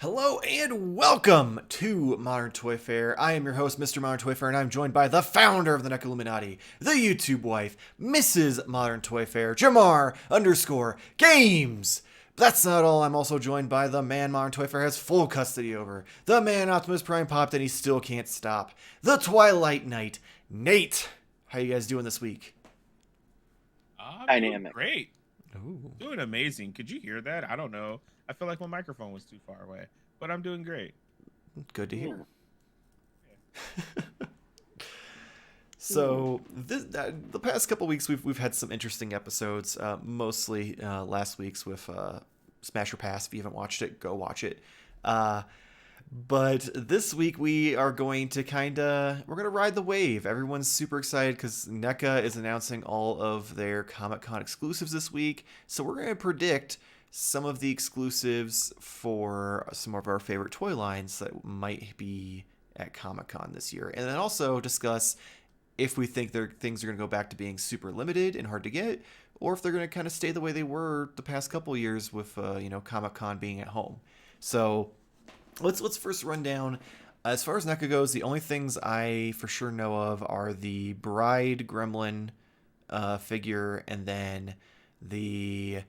Hello and welcome to Modern Toy Fair. I am your host, Mr. Modern Toy Fair, and I'm joined by the founder of the Neca Illuminati, the YouTube wife, Mrs. Modern Toy Fair, Jarmar_Games. But that's not all. I'm also joined by the man Modern Toy Fair has full custody over, the man Optimus Prime popped and he still can't stop, the Twilight Knight, Nate. How you guys doing this week? I'm doing great. Ooh. Doing amazing. Could you hear that? I don't know. I feel like my microphone was too far away, but I'm doing great. Good to hear. So the past couple weeks we've had some interesting episodes. Mostly last week's with Smash or Pass. If you haven't watched it, go watch it. But this week we are going to we're gonna ride the wave. Everyone's super excited because NECA is announcing all of their Comic-Con exclusives this week. So we're gonna predict some of the exclusives for some of our favorite toy lines that might be at Comic-Con this year. And then also discuss if we think things are going to go back to being super limited and hard to get, or if they're going to kind of stay the way they were the past couple years with, Comic-Con being at home. So let's first run down. As far as NECA goes, the only things I for sure know of are the Bride Gremlin figure and then the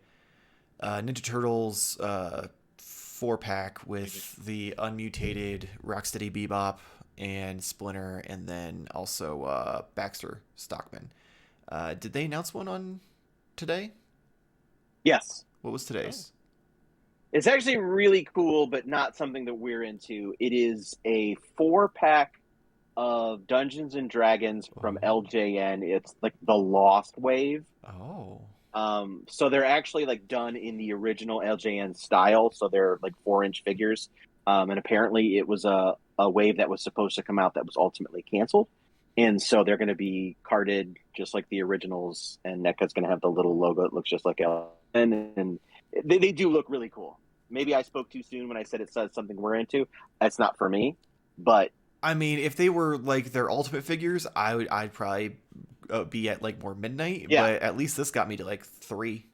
Ninja Turtles 4-pack with the unmutated Rocksteady Bebop and Splinter, and then also Baxter Stockman. Did they announce one on today? Yes. What was today's? It's actually really cool, but not something that we're into. It is a 4-pack of Dungeons and Dragons from LJN. It's like the Lost Wave. Oh. So they're actually like done in the original LJN style. So they're like 4-inch figures. And apparently it was a wave that was supposed to come out that was ultimately canceled. And so they're going to be carded just like the originals. And NECA's going to have the little logo that looks just like LJN. And they do look really cool. Maybe I spoke too soon when I said it says something we're into. That's not for me. But I mean, if they were like their ultimate figures, I'd probably be at like more midnight, but at least this got me to like 3.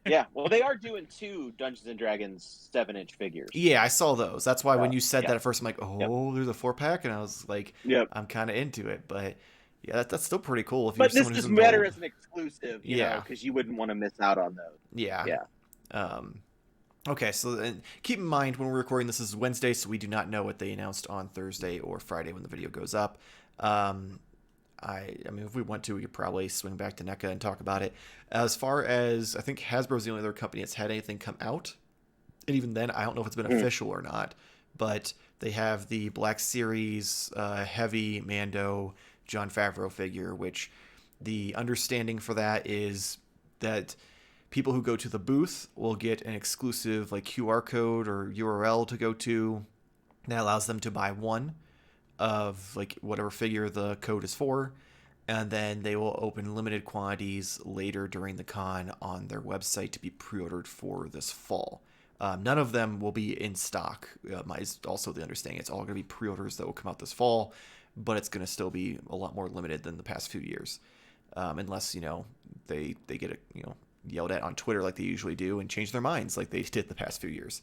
Yeah, well, they are doing 2 Dungeons and Dragons 7-inch figures. Yeah, I saw those. That's why when you said that at first, I'm like, there's a 4-pack, and I was like, I'm kind of into it, but yeah, that's still pretty cool. But this does matter as an exclusive, you know, because you wouldn't want to miss out on those. Yeah. Okay, so keep in mind when we're recording this is Wednesday, so we do not know what they announced on Thursday or Friday when the video goes up. I mean, if we want to, we could probably swing back to NECA and talk about it. As far as, I think Hasbro's the only other company that's had anything come out. And even then, I don't know if it's been official or not. But they have the Black Series Heavy Mando Jon Favreau figure, which the understanding for that is that people who go to the booth will get an exclusive like QR code or URL to go to that allows them to buy one of like whatever figure the code is for, and then they will open limited quantities later during the con on their website to be pre-ordered for this fall. None of them will be in stock. Is also the understanding. It's all going to be pre-orders that will come out this fall, but it's going to still be a lot more limited than the past few years, unless they get it yelled at on Twitter like they usually do and change their minds like they did the past few years.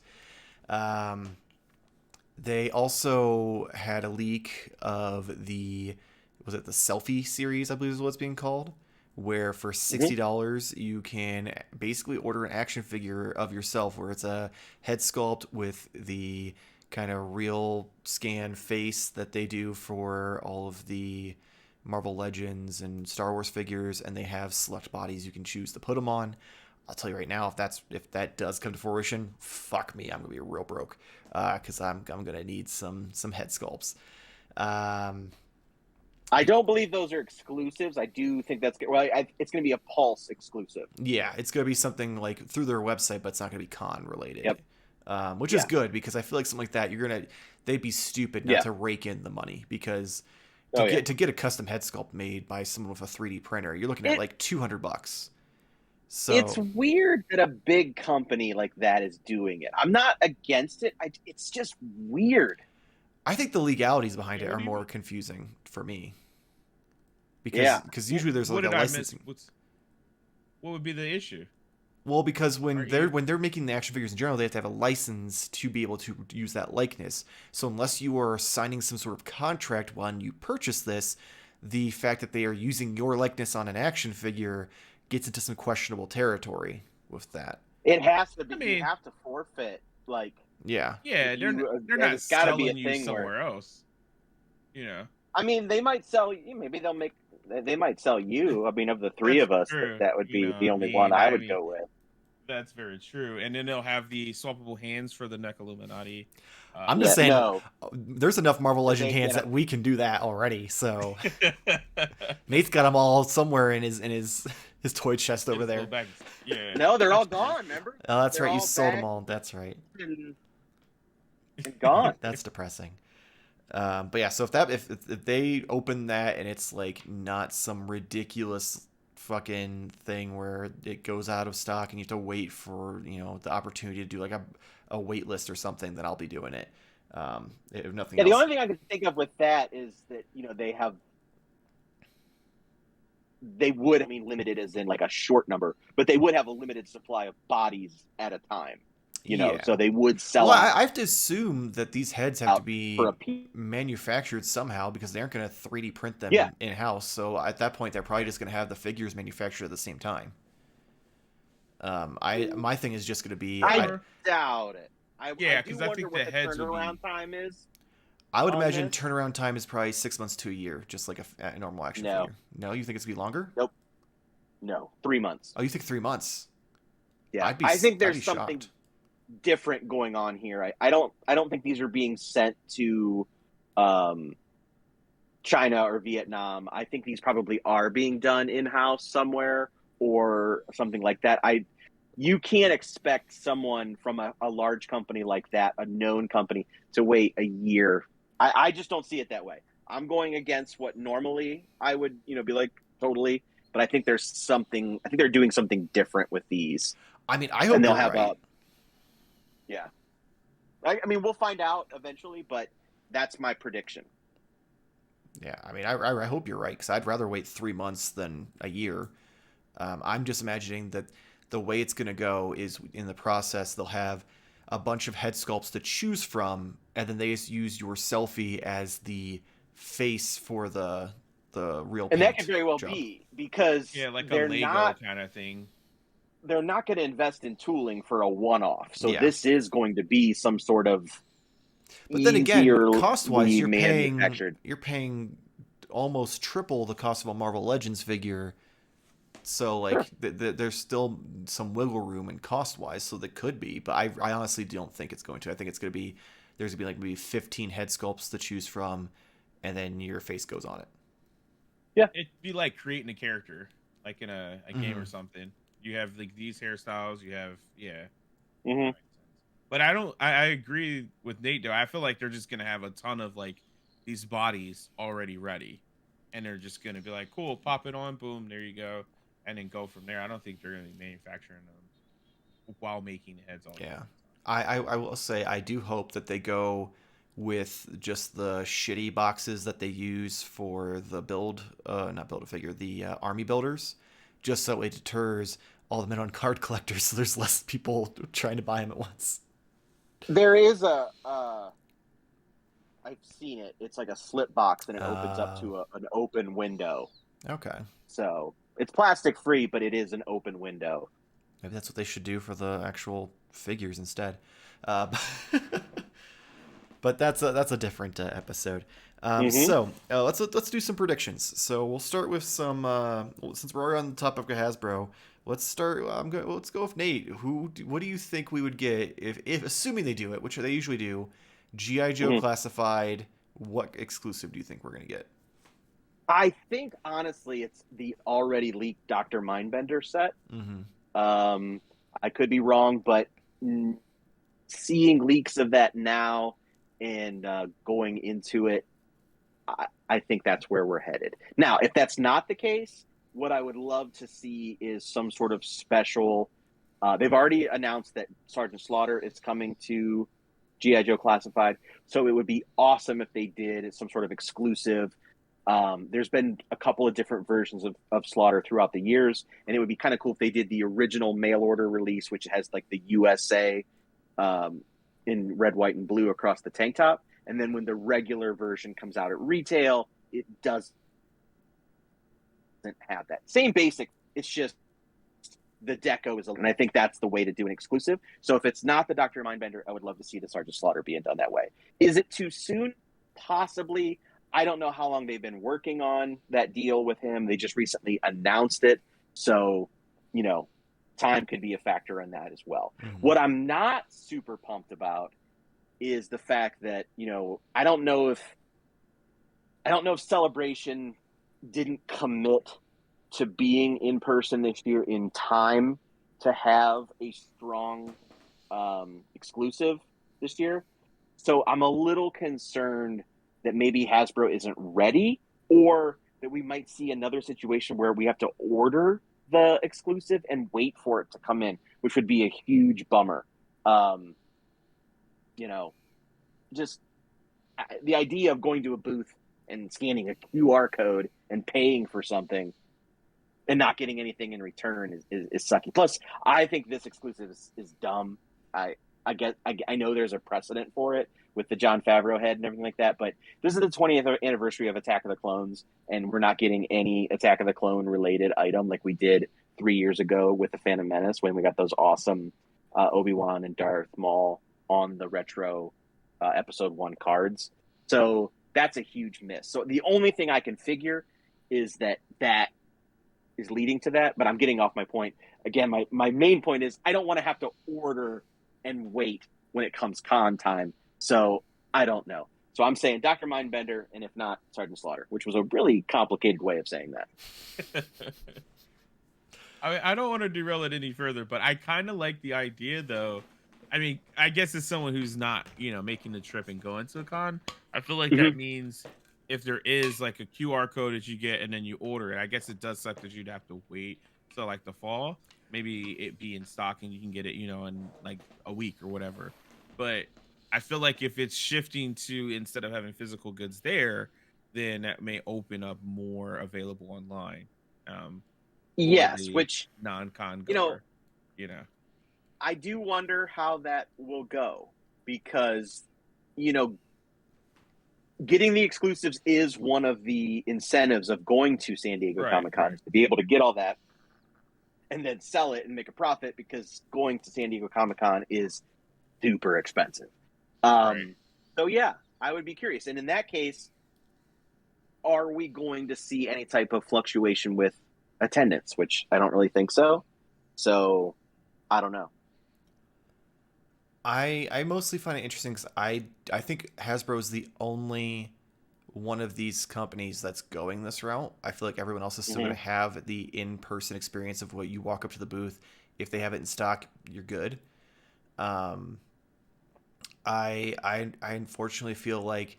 They also had a leak of the Selfie series, I believe is what it's being called, where for $60 you can basically order an action figure of yourself where it's a head sculpt with the kind of real scan face that they do for all of the Marvel Legends and Star Wars figures, and they have select bodies you can choose to put them on. I'll tell you right now, if that does come to fruition, fuck me, I'm gonna be real broke, because I'm gonna need some head sculpts. I don't believe those are exclusives. I do think that's good. Well, it's gonna be a Pulse exclusive. Yeah, it's gonna be something like through their website, but it's not gonna be con related. Yep. Which is good because I feel like something like that they'd be stupid not to rake in the money because to get a custom head sculpt made by someone with a 3D printer, you're looking at like $200. So it's weird that a big company like that is doing it. I'm not against it. It's just weird. I think the legalities behind it are more confusing for me. Because usually there's like a licensing. What would be the issue? Well, because Aren't you? when they're making the action figures in general, they have to have a license to be able to use that likeness. So unless you are signing some sort of contract when you purchase this, the fact that they are using your likeness on an action figure gets into some questionable territory with that. It has to be. I You mean, have to forfeit. Like, Yeah. yeah, if you, they're and not it's got to be a selling you thing where. somewhere else. You know, I mean, they might sell you. Maybe they'll make. They might sell you. I mean, of the three that's of us, true. that would You be know, the I only one mean, I I would mean, go with. that's very true. And then they'll have the swappable hands for the Neca Illuminati. I'm Yeah, just saying, no. there's enough Marvel Legend They hands can't- that we can do that already. So Nate's got them all somewhere in his toy chest over there. Yeah. No, they're all That's true. gone. Remember? Oh, that's They're right. You all sold them back all. That's right. and gone. That's depressing. But yeah, so if they open that and it's like not some ridiculous fucking thing where it goes out of stock and you have to wait for the opportunity to do like a wait list or something, then I'll be doing it. If nothing Yeah, else. the only thing I can think of with that is that they would, I mean, limited as in like a short number, but they would have a limited supply of bodies at a time. Yeah. So they would sell Well, out I have to assume that these heads have to be for a piece. manufactured somehow because they aren't going to 3D print them Yeah. in house. So at that point, they're probably just going to have the figures manufactured at the same time. My thing is just going to be I doubt it. Yeah, do 'cause I wonder think what the heads would turnaround be- time is. I would on imagine this. turnaround time is probably 6 months to a year, just like a normal action No. figure. No, you think it's gonna be longer? No, 3 months. Oh, you think 3 months? Yeah, I'd be I think I'd there's be something shocked. different going on here. I don't think these are being sent to China or Vietnam. I think these probably are being done in house somewhere or something like that. You can't expect someone from a large company like that, a known company, to wait a year. I just don't see it that way. I'm going against what normally I would be like totally, but I think there's something. I think they're doing something different with these. I mean, I hope And they'll you're have right. Yeah. I mean, we'll find out eventually, but that's my prediction. Yeah, I mean, I hope you're right because I'd rather wait 3 months than a year. I'm just imagining that the way it's going to go is in the process they'll have a bunch of head sculpts to choose from, and then they just use your selfie as the face for the real. And that paint could very well job. be because Yeah, like a they're Lego not kind of thing. they're not going to invest in tooling for a one-off. So Yeah. this is going to be some sort of But then again, easierly cost-wise, you're manufactured. paying almost triple the cost of a Marvel Legends figure. So like, there's still some wiggle room in cost-wise, so that could be. But I honestly don't think it's going to. I think it's going to be there's going to be like maybe 15 head sculpts to choose from, and then your face goes on it. It'd be like creating a character, like in a game or something. You have like these hairstyles. You have Mhm. But I agree with Nate though. I feel like they're just gonna have a ton of like these bodies already ready, and they're just gonna be like, cool, pop it on, boom, there you go, and then go from there. I don't think they're gonna be manufacturing them while making the heads all. Yeah. I will say I do hope that they go with just the shitty boxes that they use for the not build a figure, the army builders, just so it deters all the men on card collectors, so there's less people trying to buy them at once. There is I've seen it. It's like a slip box, and it opens up to an open window. Okay. So it's plastic free, but it is an open window. Maybe that's what they should do for the actual figures instead. But that's a different episode. So let's do some predictions. So we'll start with some since we're already on the topic of Hasbro. Let's start. Let's go with Nate. What do you think we would get if assuming they do it, which they usually do, G.I. Joe classified? What exclusive do you think we're gonna get? I think honestly, it's the already leaked Dr. Mindbender set. I could be wrong, but seeing leaks of that now and going into it, I think that's where we're headed. Now, if that's not the case, what I would love to see is some sort of special. They've already announced that Sergeant Slaughter is coming to G.I. Joe Classified, so it would be awesome if they did some sort of exclusive There's been a couple of different versions of Slaughter throughout the years, and it would be kind of cool if they did the original mail order release, which has like the USA in red, white, and blue across the tank top. And then when the regular version comes out at retail, it doesn't have that same basic. It's just the deco is, and I think that's the way to do an exclusive. So if it's not the Dr. Mindbender, I would love to see the Sergeant Slaughter being done that way. Is it too soon? Possibly. I don't know how long they've been working on that deal with him. They just recently announced it. So, you know, time could be a factor in that as well. Mm-hmm. What I'm not super pumped about is the fact that, you know, I don't know if Celebration didn't commit to being in person this year in time to have a strong exclusive this year. So I'm a little concerned that maybe Hasbro isn't ready, or that we might see another situation where we have to order the exclusive and wait for it to come in, which would be a huge bummer. You know, just the idea of going to a booth and scanning a QR code and paying for something and not getting anything in return is sucky. Plus, I think this exclusive is dumb. I know there's a precedent for it with the Jon Favreau head and everything like that, but this is the 20th anniversary of Attack of the Clones, and we're not getting any Attack of the Clone related item like we did 3 years ago with the Phantom Menace when we got those awesome Obi-Wan and Darth Maul on the retro Episode 1 cards. So that's a huge miss. So the only thing I can figure is that is leading to that, but I'm getting off my point. Again, my main point is I don't want to have to order and wait when it comes con time. So I don't know. So I'm saying Dr. Mindbender, and if not, Sergeant Slaughter, which was a really complicated way of saying that. I don't want to derail it any further, but I kind of like the idea, though. I mean, I guess as someone who's not, you know, making the trip and going to a con, I feel like that means if there is like a QR code that you get and then you order it, I guess it does suck that you'd have to wait till like the fall. Maybe it be in stock and you can get it, you know, in like a week or whatever. But I feel like if it's shifting to instead of having physical goods there, then that may open up more available online. Yes, which non-con goer, you know, I do wonder how that will go because, you know, getting the exclusives is one of the incentives of going to San Diego Comic-Con, to be able to get all that and then sell it and make a profit, because going to San Diego Comic-Con is super expensive. So yeah, I would be curious. And in that case, are we going to see any type of fluctuation with attendance, which I don't really think so. So I don't know. I mostly find it interesting because I think Hasbro is the only one of these companies that's going this route. I feel like everyone else is still going to have the in-person experience of what you walk up to the booth. If they have it in stock, you're good. I unfortunately feel like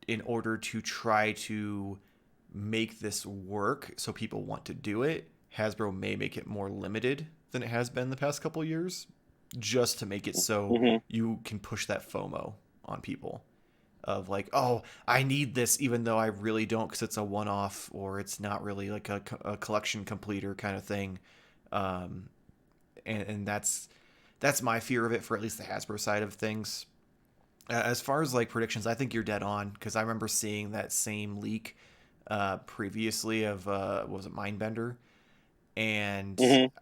in order to try to make this work so people want to do it, Hasbro may make it more limited than it has been the past couple of years, just to make it so you can push that FOMO on people of like, oh, I need this even though I really don't because it's a one-off or it's not really like a collection completer kind of thing. And that's my fear of it for at least the Hasbro side of things. As far as like predictions, I think you're dead on, because I remember seeing that same leak previously of what was it, Mindbender, and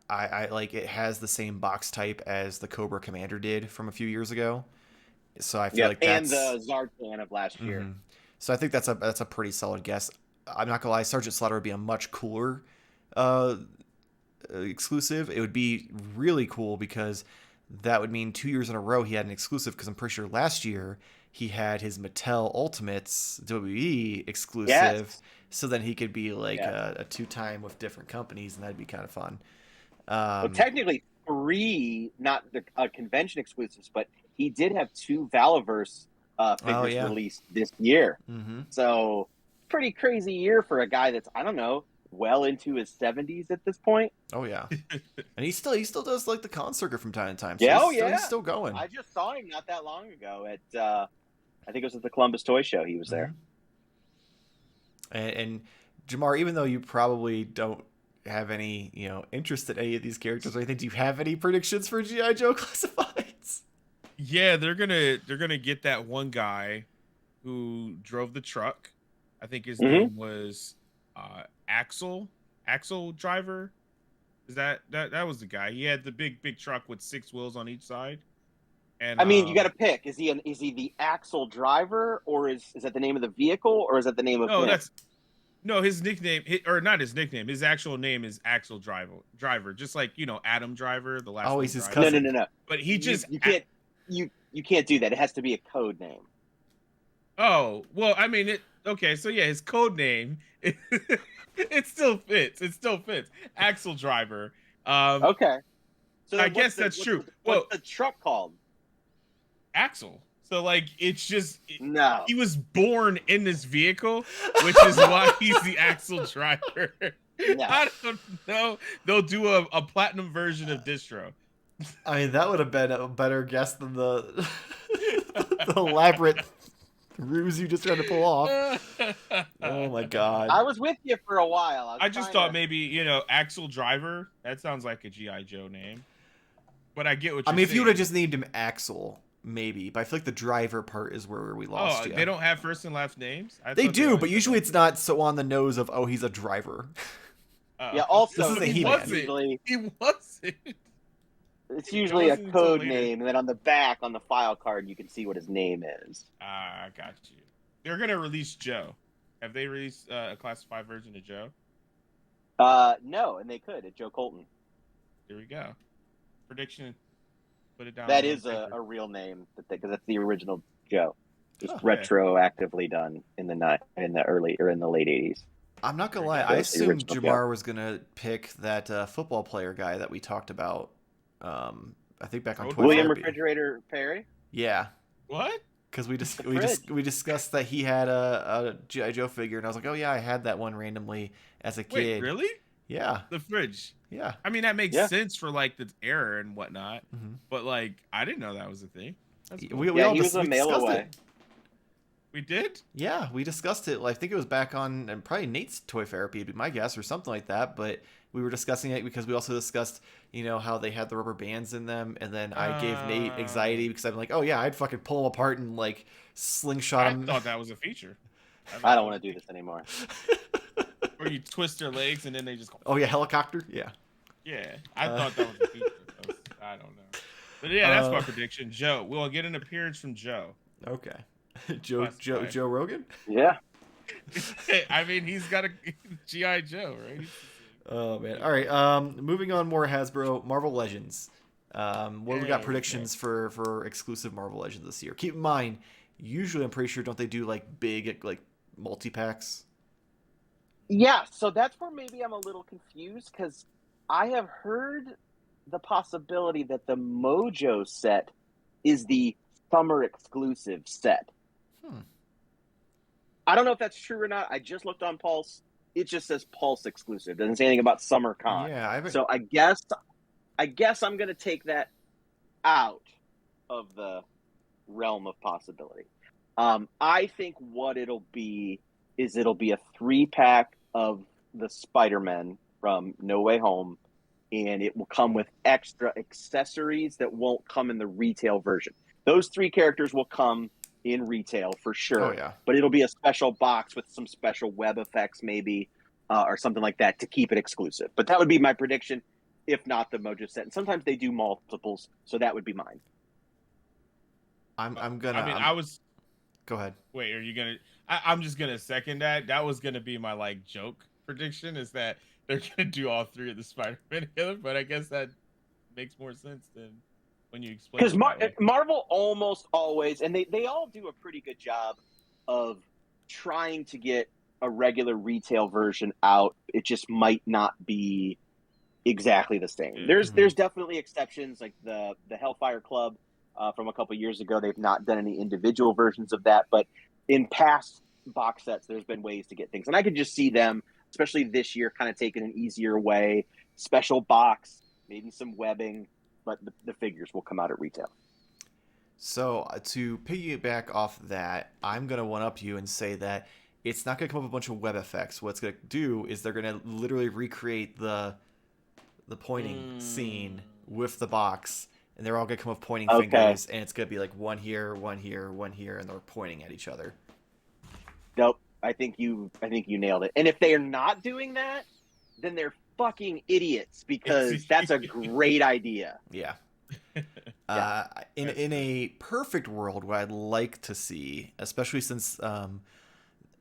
I like it has the same box type as the Cobra Commander did from a few years ago. So I feel like that's, and the Zartan of last year. So I think that's a pretty solid guess. I'm not gonna lie, Sergeant Slaughter would be a much cooler exclusive. It would be really cool because that would mean 2 years in a row he had an exclusive, because I'm pretty sure last year he had his Mattel Ultimates WWE exclusive. Yes. So then he could be like a two-time with different companies, and that'd be kind of fun. Well, technically 3, not the convention exclusives, but he did have 2 Valaverse figures released this year. So pretty crazy year for a guy that's, I don't know, well into his 70s at this point. Oh yeah. And he still does like the con circuit from time to time. So he's still going. I just saw him not that long ago at I think it was at the Columbus Toy Show. He was there. And Jamar, even though you probably don't have any, interest in any of these characters or anything, do you have any predictions for G.I. Joe classifieds? Yeah, they're gonna get that one guy who drove the truck. I think his name was Axel Driver. Is that was the guy? He had the big truck with 6 wheels on each side. And I mean, you got to pick. Is he the Axel Driver, or is that the name of the vehicle, or is that the name of him? No, his nickname, or not his nickname. His actual name is Axel Driver, just like Adam Driver, the last. Oh, he's his Driver. cousin. No. But he just you can't do that. It has to be a code name. Oh well, I mean it. Okay, so yeah, his code name it still fits. It still fits. Axel Driver. Okay. So I guess that's true. What's the truck called? Axel. So like it's just no. He was born in this vehicle, which is why he's the Axel Driver. No. I don't know. They'll do a platinum version of Distro. I mean, that would have been a better guess than the elaborate ruse you just tried to pull off. Oh my god. I was with you for a while. I just thought maybe, Axel Driver. That sounds like a G.I. Joe name. But I get what you're saying. If you would have just named him Axel, maybe. But I feel like the driver part is where we lost you. They don't have first and last names? They do, but usually it's not so on the nose of, he's a driver. Yeah, also, this is a He-Man. He wasn't. It's usually a code name, and then on the back, on the file card, you can see what his name is. I got you. They're going to release Joe. Have they released a classified version of Joe? No, and they could. It's Joe Colton. Here we go. Prediction. Put it down. That is a real name, because that's the original Joe. Just retroactively done in the late 80s. I'm not gonna lie. I assumed Jarmar was gonna pick that football player guy that we talked about. I think back on William Refrigerator Perry. Yeah. What? Because we discussed that he had a G.I. Joe figure, and I was like, oh yeah, I had that one randomly as a kid. Wait, really? Yeah. The fridge. Yeah. I mean, that makes sense for like the era and whatnot, but like I didn't know that was a thing. That's cool. He was a mail away. We did? Yeah, we discussed it. I think it was back on, and probably Nate's Toy Therapy, be my guess, or something like that. But we were discussing it because we also discussed, how they had the rubber bands in them, and then I gave Nate anxiety because I'm like, oh yeah, I'd fucking pull them apart and like slingshot them. I thought that was a feature. I don't want to do this anymore. Or you twist their legs and then they just go. Oh yeah, helicopter. Yeah. Yeah, I thought that was a feature. I don't know. But yeah, that's my prediction. Joe, we'll get an appearance from Joe. Okay. Joe Rogan? Yeah. I mean, he's got a G.I. Joe, right? Oh, man. All right. Moving on, more Hasbro. Marvel Legends. We got predictions for exclusive Marvel Legends this year. Keep in mind, usually I'm pretty sure, don't they do big multi-packs? Yeah, so that's where maybe I'm a little confused, because I have heard the possibility that the Mojo set is the summer exclusive set. I don't know if that's true or not. I just looked on Pulse. It just says Pulse exclusive. Doesn't say anything about Summer Con. Yeah, so I guess I'm going to take that out of the realm of possibility. I think what it'll be is it'll be a 3-pack of the Spider-Man from No Way Home, and it will come with extra accessories that won't come in the retail version. Those 3 characters will come in retail for sure. Oh, yeah. But it'll be a special box with some special web effects maybe, or something like that to keep it exclusive. But that would be my prediction, if not the Mojo set. And sometimes they do multiples, so that would be mine. Go ahead. Wait, are you gonna? I'm just gonna second that. That was gonna be my joke prediction, is that they're gonna do all 3 of the Spider-Man together. But I guess that makes more sense than when you explain. Because Marvel almost always, and they all do a pretty good job of trying to get a regular retail version out. It just might not be exactly the same. There's definitely exceptions, like the Hellfire Club from a couple years ago. They've not done any individual versions of that, but in past box sets, there's been ways to get things. And I could just see them, especially this year, kind of taking an easier way. Special box, maybe some webbing, but the figures will come out at retail. So to piggyback off that, I'm going to one-up you and say that it's not going to come up with a bunch of web effects. What it's going to do is they're going to literally recreate the pointing scene with the box, and they're all going to come with pointing fingers, and it's going to be like one here, one here, one here, and they're pointing at each other. Nope. I think you nailed it. And if they are not doing that, then they're fucking idiots, because that's a great idea. Yeah. In a perfect world, what I'd like to see, especially since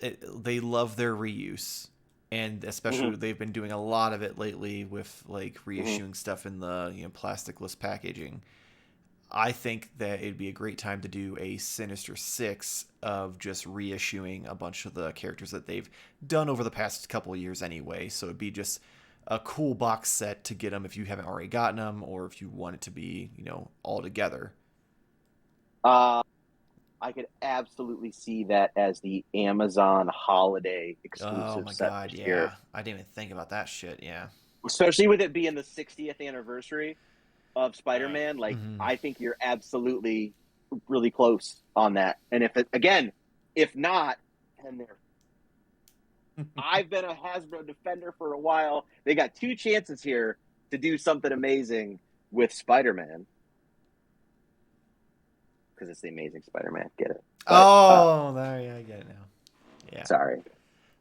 they love their reuse, and especially they've been doing a lot of it lately with like reissuing stuff in the plasticless packaging. I think that it'd be a great time to do a Sinister Six of just reissuing a bunch of the characters that they've done over the past couple of years anyway. So it'd be just a cool box set to get them if you haven't already gotten them, or if you want it to be, all together. I could absolutely see that as the Amazon holiday exclusive. Oh my set god, this yeah. year. I didn't even think about that shit, yeah. Especially with it being the 60th anniversary of Spider-Man, I think you're absolutely really close on that. And if not, then they're I've been a Hasbro defender for a while. They got 2 chances here to do something amazing with Spider-Man. Because it's the Amazing Spider-Man. Get it? But, there, yeah, I get it now. Yeah. Sorry.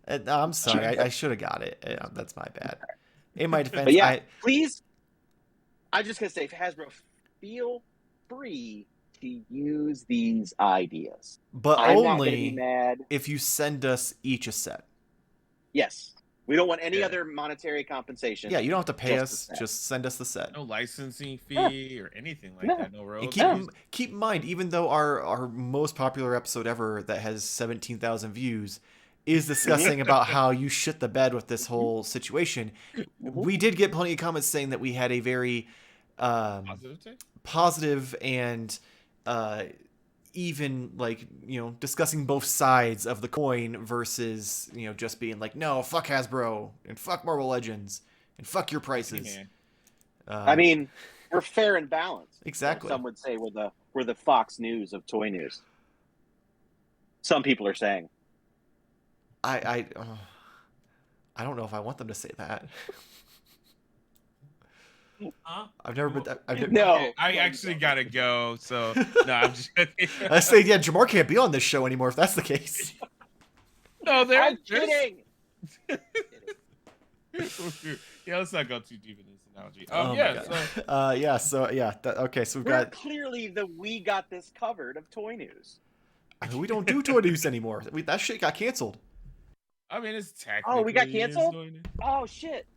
I'm sorry. I should have got it. That's my bad. In my defense, but yeah, please. I'm just going to say, Hasbro, feel free to use these ideas. But I'm only not going to be mad if you send us each a set. Yes. We don't want any other monetary compensation. Yeah, you don't have to pay us. Just send us the set. No licensing fee or anything like that. No royalties. And keep in mind, even though our most popular episode ever that has 17,000 views is discussing about how you shit the bed with this whole situation, we did get plenty of comments saying that we had a very positive and even discussing both sides of the coin versus just being like, no, fuck Hasbro and fuck Marvel Legends and fuck your prices. I mean, we're fair and balanced. Exactly. Some would say we're the Fox News of toy news. Some people are saying. I don't know if I want them to say that. I've never been. No, I actually gotta go. So no, I'm just. I say, yeah, Jarmar can't be on this show anymore if that's the case. No, I'm kidding. Yeah, let's not go too deep in this analogy. Okay, so we've We're got clearly the we got this covered of toy news. I mean, we don't do toy news anymore. That shit got canceled. I mean, it's technically. Oh, we got canceled. Oh shit.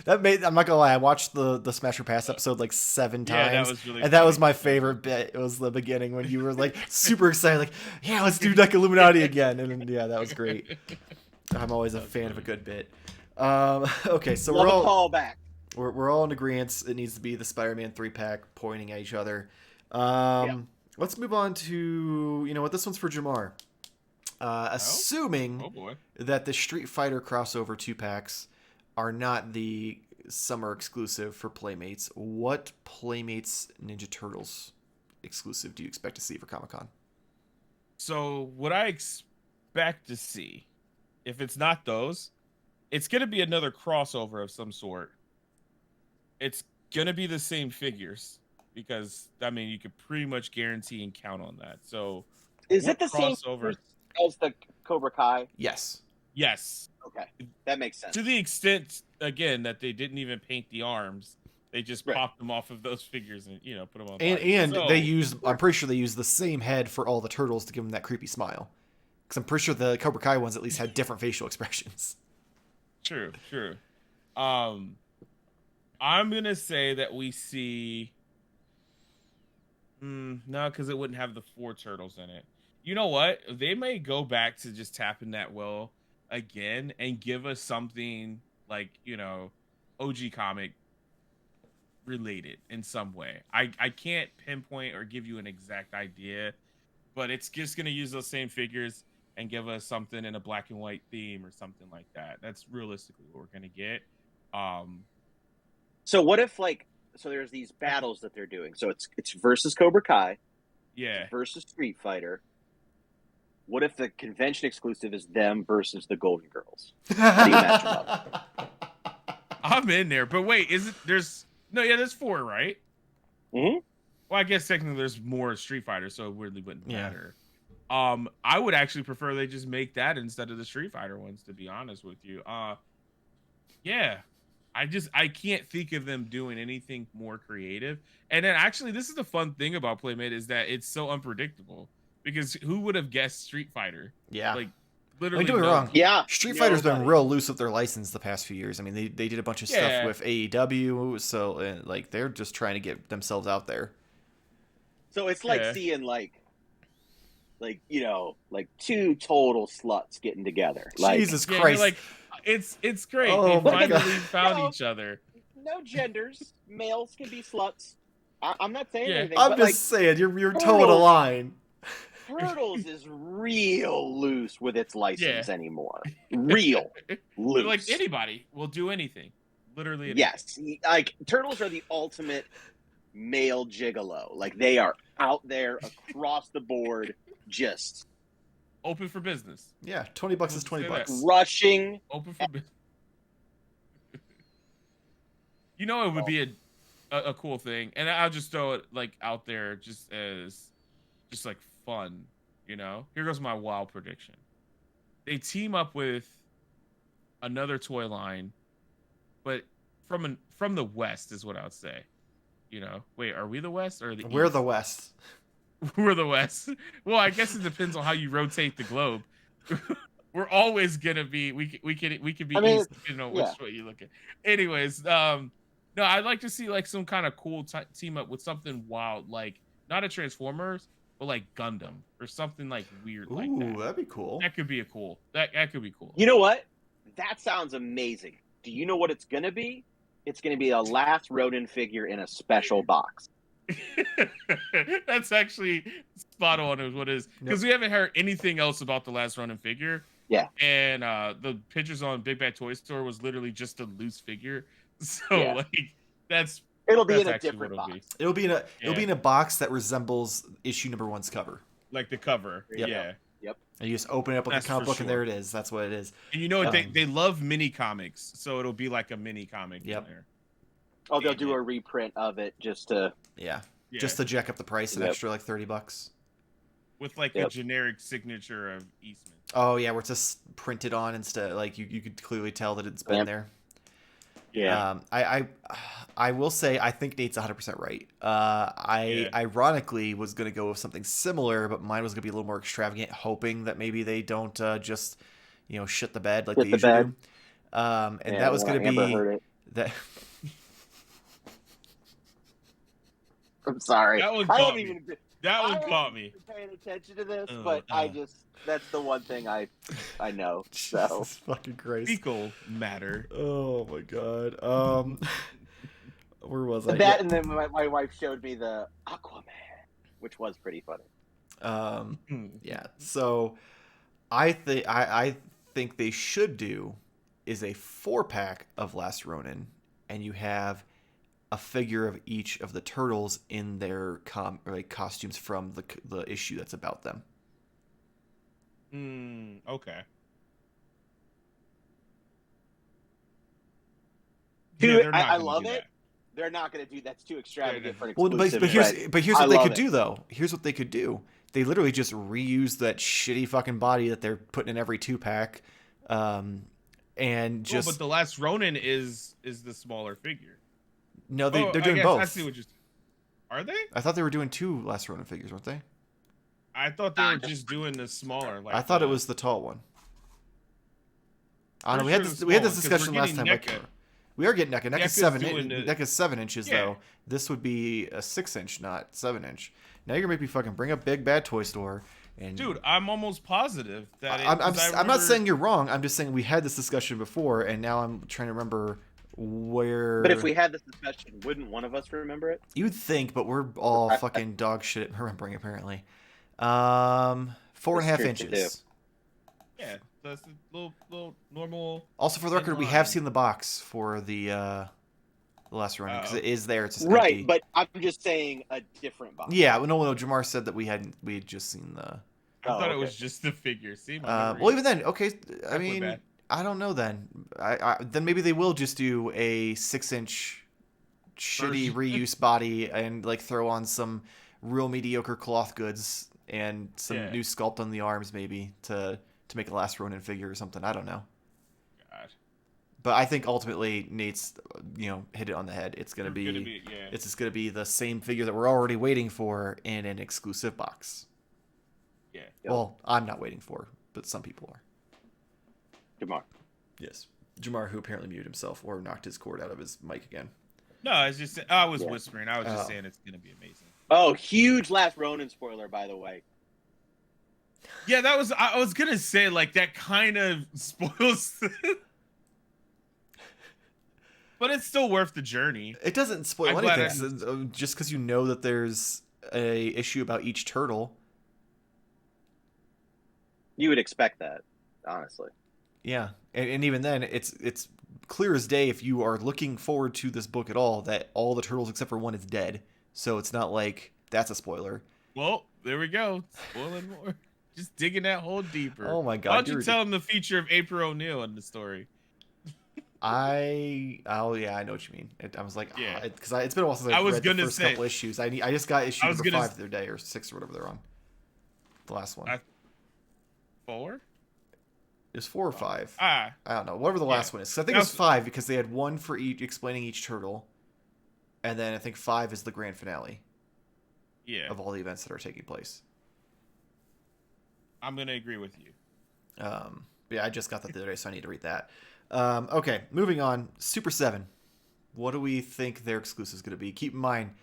I'm not gonna lie, I watched the Smasher Pass episode like 7 times. Yeah, that was really and that was my favorite bit. It was the beginning when you were like super excited, like, yeah, let's do Deck Illuminati again. And yeah, that was great. I'm always a fan of a good bit. Okay, so we're all in agreement. It needs to be the Spider-Man 3-pack pointing at each other. Let's move on to what this one's for Jarmar. Assuming that the Street Fighter crossover 2-packs are not the summer exclusive for Playmates, what Playmates Ninja Turtles exclusive do you expect to see for Comic-Con? So what I expect to see, if it's not those, it's going to be another crossover of some sort. It's going to be the same figures because, I mean, you could pretty much guarantee and count on that. So is it the crossover same as the Cobra Kai? Yes. Okay, that makes sense. To the extent, again, that they didn't even paint the arms. They just popped them off of those figures and, put them on. And they used, I'm pretty sure they used the same head for all the turtles to give them that creepy smile. Because I'm pretty sure the Cobra Kai ones at least had different facial expressions. True. I'm going to say that we see... no, because it wouldn't have the 4 turtles in it. You know what? They may go back to just tapping that well again and give us something like, OG comic related in some way. I can't pinpoint or give you an exact idea, but it's just going to use those same figures and give us something in a black and white theme or something like that. That's realistically what we're going to get. So what if so there's these battles that they're doing. So it's versus Cobra Kai. Yeah. Versus Street Fighter. What if the convention exclusive is them versus the Golden Girls? How do you match them up? I'm in there, but wait, there's 4, right? Mm-hmm. Well, I guess technically there's more Street Fighter, so it really wouldn't Yeah. matter. I would actually prefer they just make that instead of the Street Fighter ones, to be honest with you. Yeah. I can't think of them doing anything more creative. And then actually, this is the fun thing about Playmate is that it's so unpredictable. Because who would have guessed Street Fighter? Yeah. Like, literally. Don't get me wrong. Yeah. Street Fighter's been real loose with their license the past few years. I mean, they did a bunch of stuff with AEW, so like they're just trying to get themselves out there. So it's like seeing like two total sluts getting together. Like, Jesus Christ! Like, it's great. Oh, they my God. finally found each other. No genders. Males can be sluts. I'm not saying anything. I'm but just saying you're towing a line. Turtles is real loose with its license anymore. Real loose. Like anybody will do anything. Literally anything. Yes. Like Turtles are the ultimate male gigolo. Like they are out there across the board, just open for business. Yeah, $20 is $20. Rushing. Open for business. You know, it would be a cool thing, and I'll just throw it like out there just as just like fun. You know, here goes my wild prediction. They team up with another toy line, but from the West is what I would say. You know, wait, are we the West or the We're East? the West. We're the West. Well, I guess it depends on how you rotate the globe. We're always gonna be. We can be East, depending on which way you look at. Anyways, no, I'd like to see like some kind of cool team up with something wild, like not a Transformers, but like Gundam or something like weird like that. Ooh, that'd be cool. That could be that could be cool. You know what? That sounds amazing. Do you know what it's gonna be? It's gonna be a Last Ronin figure in a special box. That's actually spot on is what it is, because we haven't heard anything else about the Last Ronin figure. Yeah, and the pictures on Big Bad Toy Store was literally just a loose figure. So like it'll be that's in a actually different what box. It'll be in a box that resembles issue number 1's cover. Like the cover. Yep. Yeah. Yep. And you just open it up with That's the comic for book, and there it is. That's what it is. And you know what? They love mini comics, so it'll be like a mini comic in there. Oh, they'll do a reprint of it just to just to jack up the price an extra like $30 with like a generic signature of Eastman. Oh yeah, where it's just printed on instead. Like you could clearly tell that it's been there. Yeah. I will say I think Nate's 100% right. I ironically was gonna go with something similar, but mine was gonna be a little more extravagant, hoping that maybe they don't just shit the bed like they usually do. And that was gonna be that. I'm sorry. That one caught me. That one caught me. Paying attention to this, but that's the one thing I know. So Jesus fucking Christ. Fecal matter. Oh my God. Where was I? That and then my wife showed me the Aquaman, which was pretty funny. Yeah. So I think they should do is a 4-pack of Last Ronin, and you have a figure of each of the turtles in their costumes from the issue that's about them. Okay. Dude, I love it. They're not going to do that's too extravagant for an exclusive. But here's what they could do though. Here's what they could do. They literally just reuse that shitty fucking body that they're putting in every 2-pack, and just. But the Last Ronin is the smaller figure. No, they're doing both. I see what you're. Are they? I thought they were doing 2 Last Ronin figures, weren't they? I thought they were just doing the smaller. Like I thought it was the tall one. I don't know. We had this discussion last time. We are getting NECA. NECA's 7 inches though. This would be a 6-inch, not 7-inch. Now you're gonna make me fucking bring up Big Bad Toy Store. And dude, I'm almost positive that I'm not saying you're wrong. I'm just saying we had this discussion before, and now I'm trying to remember where. But if we had this discussion, wouldn't one of us remember it? You'd think, but we're all fucking dog shit at remembering apparently. 4.5 inches. Yeah, that's a little normal. Also, for the record, we have seen the box for the Last Ronin because it is there. It's just right, empty. but I'm just saying a different box. Yeah, no. Jamar said that we had just seen I thought it okay. was just the figure. See, Well, even then, okay. I went mean, bad. I don't know. Then, then maybe they will just do a 6-inch shitty Version. reuse body and like throw on some real mediocre cloth goods and some new sculpt on the arms, maybe to make a last Ronin figure or something. I don't know. God. But I think ultimately Nate's, hit it on the head. It's gonna be Yeah. it's just gonna be the same figure that we're already waiting for in an exclusive box. Yeah. Well, I'm not waiting for, but some people are. Jarmar. Yes, Jarmar, who apparently muted himself or knocked his cord out of his mic again. No, it's just I was whispering. I was just saying it's gonna be amazing. Oh, huge Last Ronin spoiler, by the way. Yeah, I was gonna say like that kind of spoils. But it's still worth the journey. It doesn't spoil anything just because you know that there's a issue about each turtle. You would expect that, honestly. Yeah, and even then, it's clear as day if you are looking forward to this book at all that all the turtles except for one is dead. So it's not like that's a spoiler. Well, there we go. Spoiling more. Just digging that hole deeper. Oh my god! Why don't you tell them the feature of April O'Neil in the story? I know what you mean. I was like, yeah, because it's been a while since I read the first couple issues. I just got issue number 5 the other day, or 6 or whatever they're on. The last one. 4? It was 4 or 5. I don't know. Whatever the last one is. 'Cause I think it was 5 because they had one for each explaining each turtle, and then I think 5 is the grand finale. Yeah. Of all the events that are taking place. I'm gonna agree with you. Yeah, I just got that the other day, so I need to read that. Okay, moving on. Super 7. What do we think their exclusive is going to be? Keep in mind,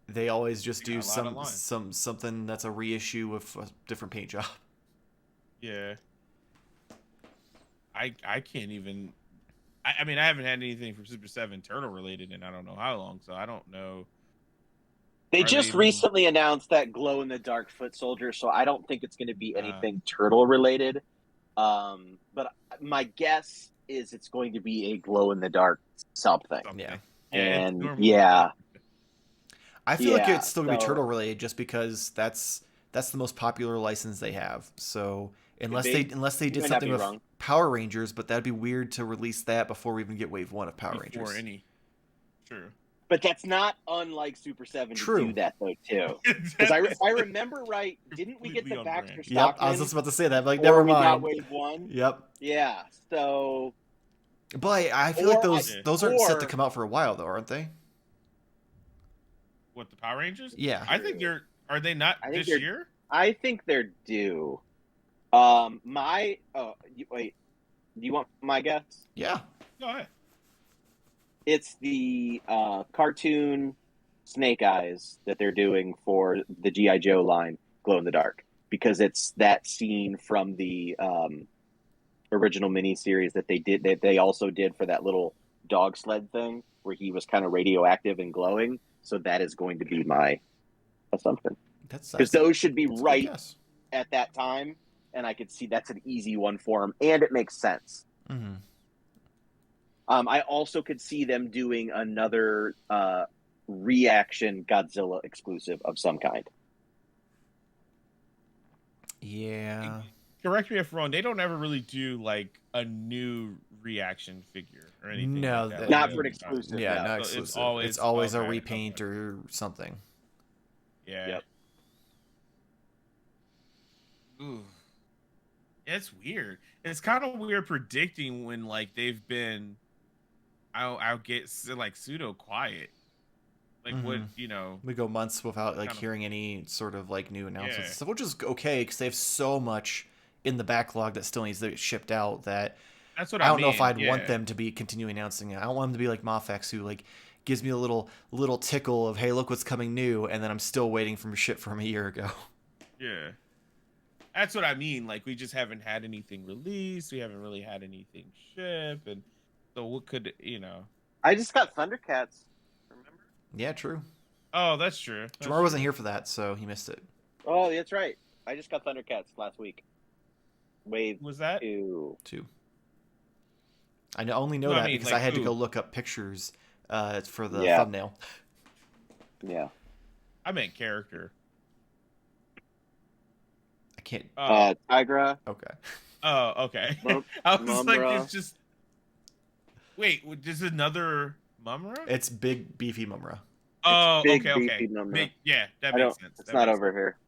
they always just do something that's a reissue with a different paint job. Yeah. I can't even. I mean, I haven't had anything from Super 7 Turtle related in I don't know how long, so I don't know. They just recently announced that glow in the dark foot soldier, so I don't think it's going to be anything turtle related. But my guess is it's going to be a glow in the dark something. Yeah. And I feel like it's still going to be turtle related just because that's the most popular license they have. So unless they did something with Power Rangers, but that'd be weird to release that before we even get Wave 1 of Power Rangers. True. But that's not unlike Super 7 to do that, though, too. Because I remember right, didn't we get the Baxter Stockman? Yep, I was just about to say that, but like, never mind. We got Wave 1? Yep. Yeah, so... But I feel like those aren't set to come out for a while, though, aren't they? What, the Power Rangers? Yeah. I think are they not this year? I think they're due. Wait, do you want my guess? Yeah. Go ahead. It's the cartoon Snake Eyes that they're doing for the G.I. Joe line, Glow in the Dark, because it's that scene from the original miniseries that they also did for that little dog sled thing where he was kind of radioactive and glowing. So that is going to be my assumption. Because those should be right at that time, and I could see that's an easy one for them, and it makes sense. Mm-hmm. I also could see them doing another reaction Godzilla exclusive of some kind. Yeah. Correct me if I'm wrong. They don't ever really do like a new reaction figure or anything. No, like that. Not for an exclusive. Yeah, not exclusive. It's always a repaint or something. Yeah. Yep. Ooh. It's weird. It's kind of weird predicting when like they've been. I'll get like pseudo quiet. Like what we go months without like hearing any sort of like new announcements and stuff, which is okay because they have so much in the backlog that still needs to get shipped out that that's what I don't know if I'd want them to be continuing announcing it. I don't want them to be like Mofex who like gives me a little tickle of hey look what's coming new and then I'm still waiting for shit from a year ago. Yeah. That's what I mean. Like we just haven't had anything released. We haven't really had anything ship and so what could I just got Thundercats. Remember? Yeah, true. Oh, that's true. Jarmar wasn't here for that, so he missed it. Oh, that's right. I just got Thundercats last week. Wave was that 2. I only know that because I had to go look up pictures for the thumbnail. Yeah. I meant character. can't. Tigra. Okay. Oh, okay. Mum- I was like, Mumra. it's just. Wait, there's another Mumra? It's big beefy Mumra. Oh, big, okay. beefy Mumra. Yeah, that I makes don't. sense. It's That not makes over here.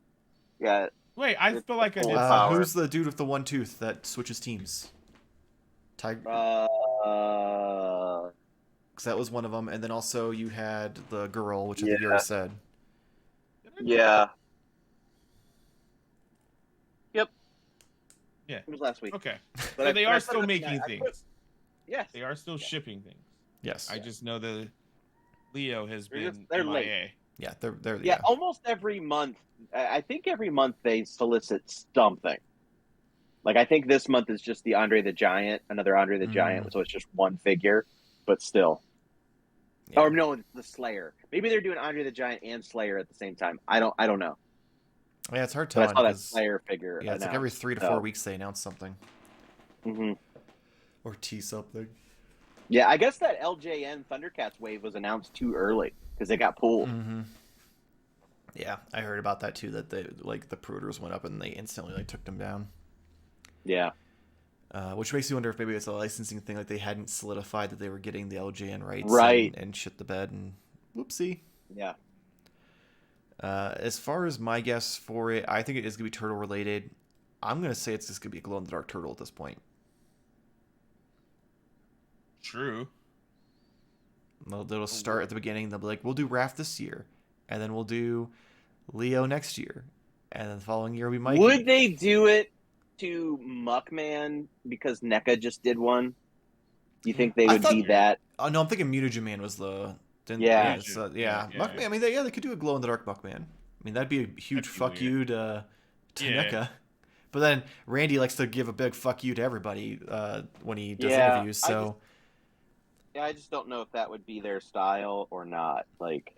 Yeah. Wait, I It's feel like I full did. power. Who's the dude with the one tooth that switches teams? Tiger. Because that was one of them, and then also you had the girl, which I think you already said. Yeah. Yep. Yeah. It was last week. Okay. But So they are I still put it making I things. put- Yes. They are still shipping things. Yes. I just know that Leo has They're been they're MIA. late. Yeah, they're Yeah, almost every month. I think every month they solicit something. Like I think this month is just the Andre the Giant, another Andre the Giant, so it's just one figure, but still. Yeah. Or no, it's the Slayer. Maybe they're doing Andre the Giant and Slayer at the same time. I don't know. Yeah, it's hard But I telling saw that because Slayer figure. yeah, it's like every 3 to 4 weeks they announce something or tease something. Yeah, I guess that LJN Thundercats Wave was announced too early because they got pulled. Yeah, I heard about that too. That they like the pre-orders went up and they instantly like took them down. Yeah. Which makes you wonder if maybe it's a licensing thing, like they hadn't solidified that they were getting the LJN rights, Right. and shit the bed, and whoopsie. Yeah. As far as my guess for it, I think it is gonna be turtle related. I'm gonna say it's just gonna be a glow in the dark turtle at this point. True. They'll start at the beginning. They'll be like, we'll do Raph this year, and then we'll do Leo next year, and then the following year we might. Would they do it to Muckman because NECA just did one? Do you think they would be that? Oh no, I'm thinking Mutagen Man was the. Yeah. Muckman. I mean, they could do a glow in the dark Muckman. I mean, that'd be a huge fuck you to NECA. But then Randy likes to give a big fuck you to everybody when he does interviews. So. I just don't know if that would be their style or not. Like,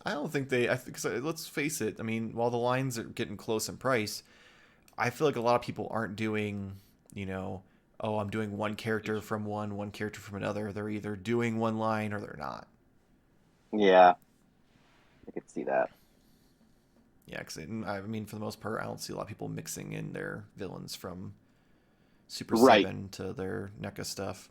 I don't think they. I think. Let's face it. I mean, while the lines are getting close in price, I feel like a lot of people aren't doing. Oh, I'm doing one character from one character from another. They're either doing one line or they're not. Yeah, I could see that. Yeah, because I mean, for the most part, I don't see a lot of people mixing in their villains from Super 7 to their NECA stuff.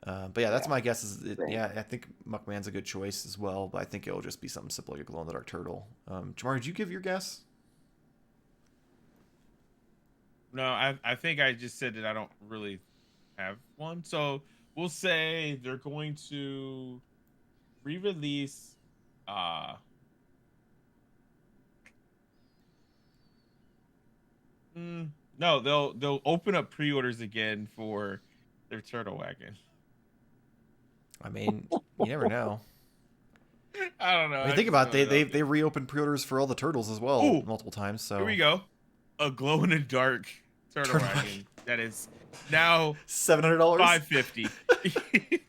But yeah, that's my guess. I think Muckman's a good choice as well, but I think it'll just be something simple like a glow-in-the-dark turtle. Jarmar, did you give your guess? No, I think I just said that I don't really have one. So we'll say they're going to re-release no, they'll open up pre-orders again for their turtle wagon. I mean, you never know. I don't know. I mean, think about it. They reopened pre-orders for all the turtles as well multiple times. So here we go. A glow-in-the-dark turtle wagon that is now $700, $550.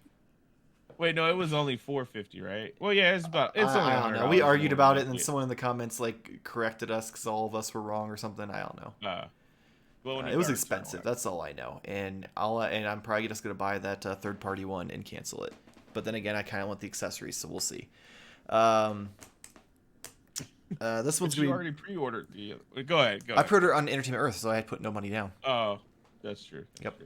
Wait, no, it was only $450, right? Well, yeah, it's only I don't know. $100 We argued about it, and then yeah. someone in the comments corrected us because all of us were wrong or something. I don't know. It was expensive. That's all I know, and I'm probably just gonna buy that third-party one and cancel it. But then again, I kind of want the accessories, so we'll see. This one's gonna be already pre-ordered. Go ahead. I pre-ordered on Entertainment Earth, so I had put no money down. Oh, that's true. Yep.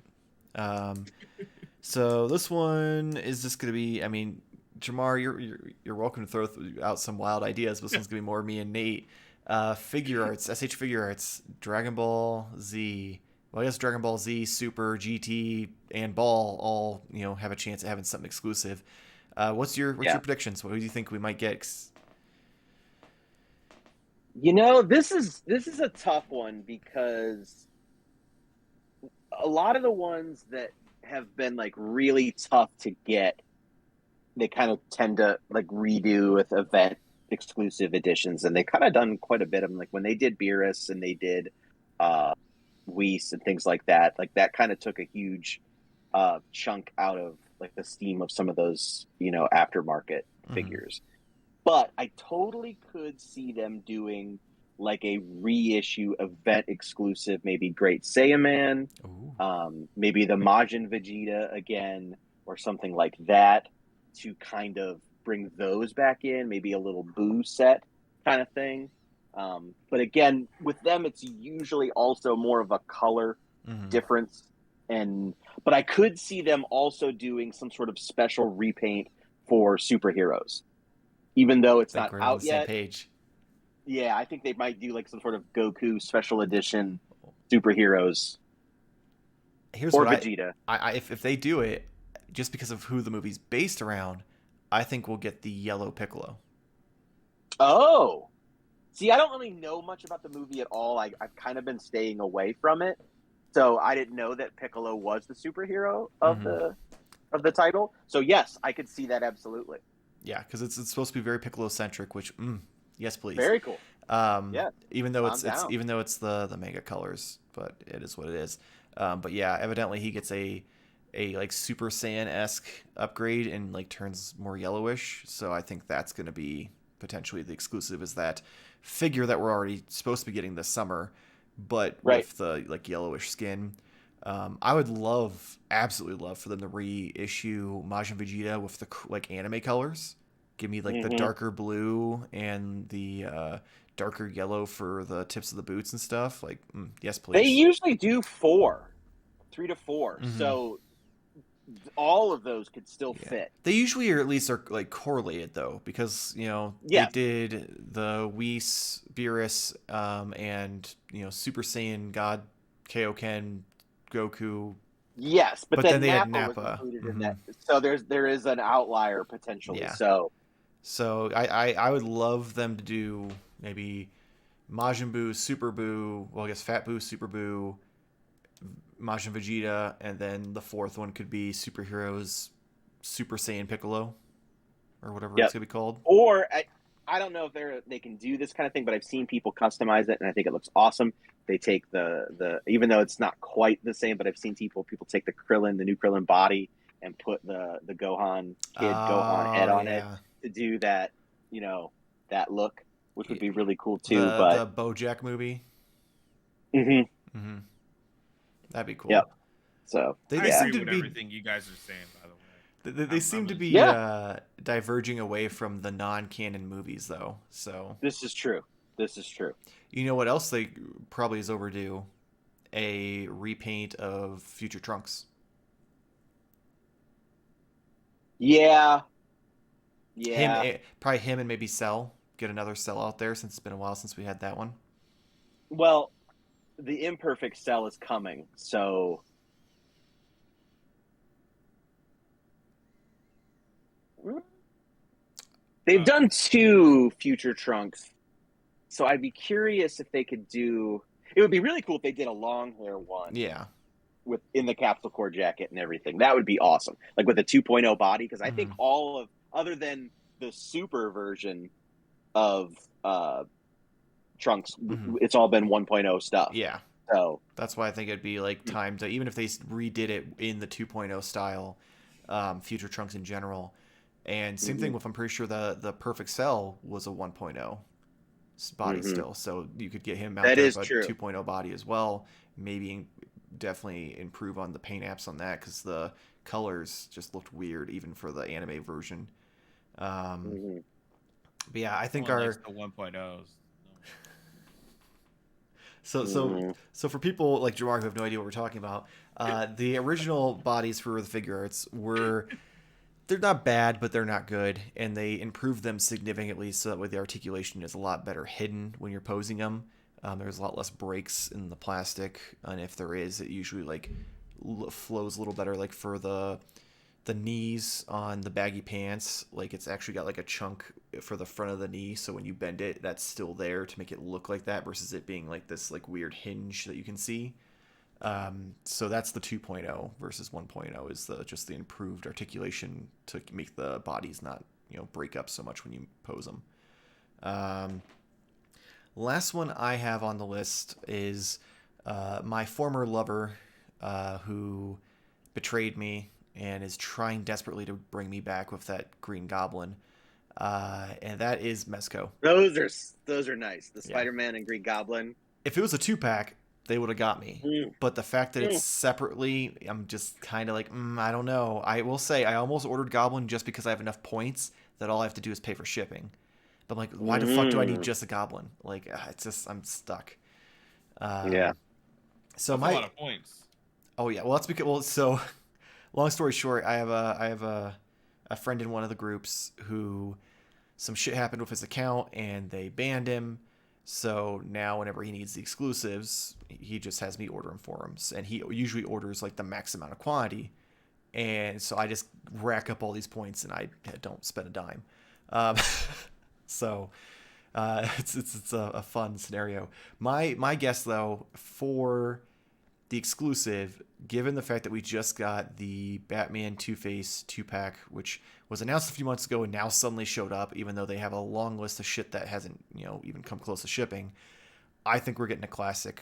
So this one is just gonna be. I mean, Jarmar, you're welcome to throw out some wild ideas. But this one's gonna be more me and Nate. Figuarts, SH Figuarts, Dragon Ball Z. Well, I guess Dragon Ball Z, Super, GT, and Ball all have a chance at having something exclusive. What's your predictions? What do you think we might get? This is a tough one because a lot of the ones that have been like really tough to get, they kind of tend to like redo with event exclusive editions, and they kind of done quite a bit of them. Like when they did Beerus and they did Whis and things like that kind of took a huge chunk out of like the steam of some of those aftermarket figures. But I totally could see them doing like a reissue event exclusive, maybe Great Saiyaman, maybe the Majin Vegeta again, or something like that, to kind of bring those back in, maybe a little Boo set kind of thing. But again, with them, it's usually also more of a color difference. But I could see them also doing some sort of special repaint for superheroes, even though it's not we're out on the yet. same page. Yeah, I think they might do like some sort of Goku special edition superheroes. Here's or what Vegeta. if they do it, just because of who the movie's based around, I think we'll get the yellow Piccolo. Oh, see, I don't really know much about the movie at all. I've kind of been staying away from it, so I didn't know that Piccolo was the superhero of the title. So yes, I could see that absolutely. Yeah, because it's supposed to be very Piccolo centric, which yes, please. Very cool. Yeah, even though it's down. even though it's the mega colors, but it is what it is. But yeah, evidently he gets a like Super Saiyan-esque upgrade and like turns more yellowish. So I think that's going to be potentially the exclusive, is that figure that we're already supposed to be getting this summer, but with the like yellowish skin. I would absolutely love for them to reissue Majin Vegeta with the like anime colors. Give me like the darker blue and the darker yellow for the tips of the boots and stuff. Like, yes, please. They usually do 3 to 4. So all of those could still fit. They usually are, at least are like correlated though, because they did the Whis, Beerus, and Super Saiyan God, Kaioken, Goku. Yes, but then they had Nappa was Nappa. included in that. So there is an outlier potentially. Yeah. So I would love them to do maybe Majin Buu, Super Buu, well, I guess Fat Buu, Super Buu, Majin Vegeta, and then the fourth one could be Superheroes Super Saiyan Piccolo, or whatever it's going to be called. Or I don't know if they can do this kind of thing, but I've seen people customize it, and I think it looks awesome. They take the even though it's not quite the same, but I've seen people take the new Krillin body and put the Gohan Gohan head on it to do that, that look, which would be really cool too. The BoJack movie. That'd be cool. Yep. So I agree with everything you guys are saying, by the way. They seem to be diverging away from the non-canon movies, though. So this is true. You know what else they probably is overdue? A repaint of Future Trunks. Yeah. Probably him and maybe Cell. Get another Cell out there, since it's been a while since we had that one. Well, the imperfect Cell is coming, so they've done 2 Future Trunks, so I'd be curious if they could do. It would be really cool if they did a long hair one. Yeah. In the capsule core jacket and everything. That would be awesome. Like with a 2.0 body, because I think other than the super version of Trunks, it's all been 1.0 stuff. Yeah. So that's why I think it'd be like time to, even if they redid it in the 2.0 style, Future Trunks in general. And same thing with, I'm pretty sure the Perfect Cell was a 1.0 body still. So you could get him out there with a 2.0 body as well. Maybe definitely improve on the paint apps on that, because the colors just looked weird even for the anime version. But yeah, I think the 1.0s. So for people like Jarmar who have no idea what we're talking about, the original bodies for the Figuarts they're not bad, but they're not good, and they improved them significantly so that way the articulation is a lot better hidden when you're posing them. There's a lot less breaks in the plastic, and if there is, it usually like flows a little better. Like for the knees on the baggy pants, like it's actually got like a chunk for the front of the knee, so when you bend it, that's still there to make it look like that, versus it being like this like weird hinge that you can see. So that's the 2.0 versus 1.0 is just the improved articulation to make the bodies not break up so much when you pose them. Last one I have on the list is my former lover who betrayed me and is trying desperately to bring me back with that Green Goblin, and that is Mezco. Those are nice. The Spider-Man and Green Goblin. If it was a 2-pack, they would have got me. But the fact that it's separately, I'm just kind of like, I don't know. I will say I almost ordered Goblin just because I have enough points that all I have to do is pay for shipping. But I'm like, why the fuck do I need just a Goblin? Like, it's just, I'm stuck. Yeah. So That's a lot of points. Oh yeah, well that's because so long story short, I have a friend in one of the groups who some shit happened with his account and they banned him. So now whenever he needs the exclusives, he just has me order them for him, and he usually orders like the max amount of quantity. And so I just rack up all these points and I don't spend a dime. Um, so it's a fun scenario. My guess though for the exclusive, given the fact that we just got the Batman Two-Face 2-pack, which was announced a few months ago and now suddenly showed up, even though they have a long list of shit that hasn't, even come close to shipping, I think we're getting a classic,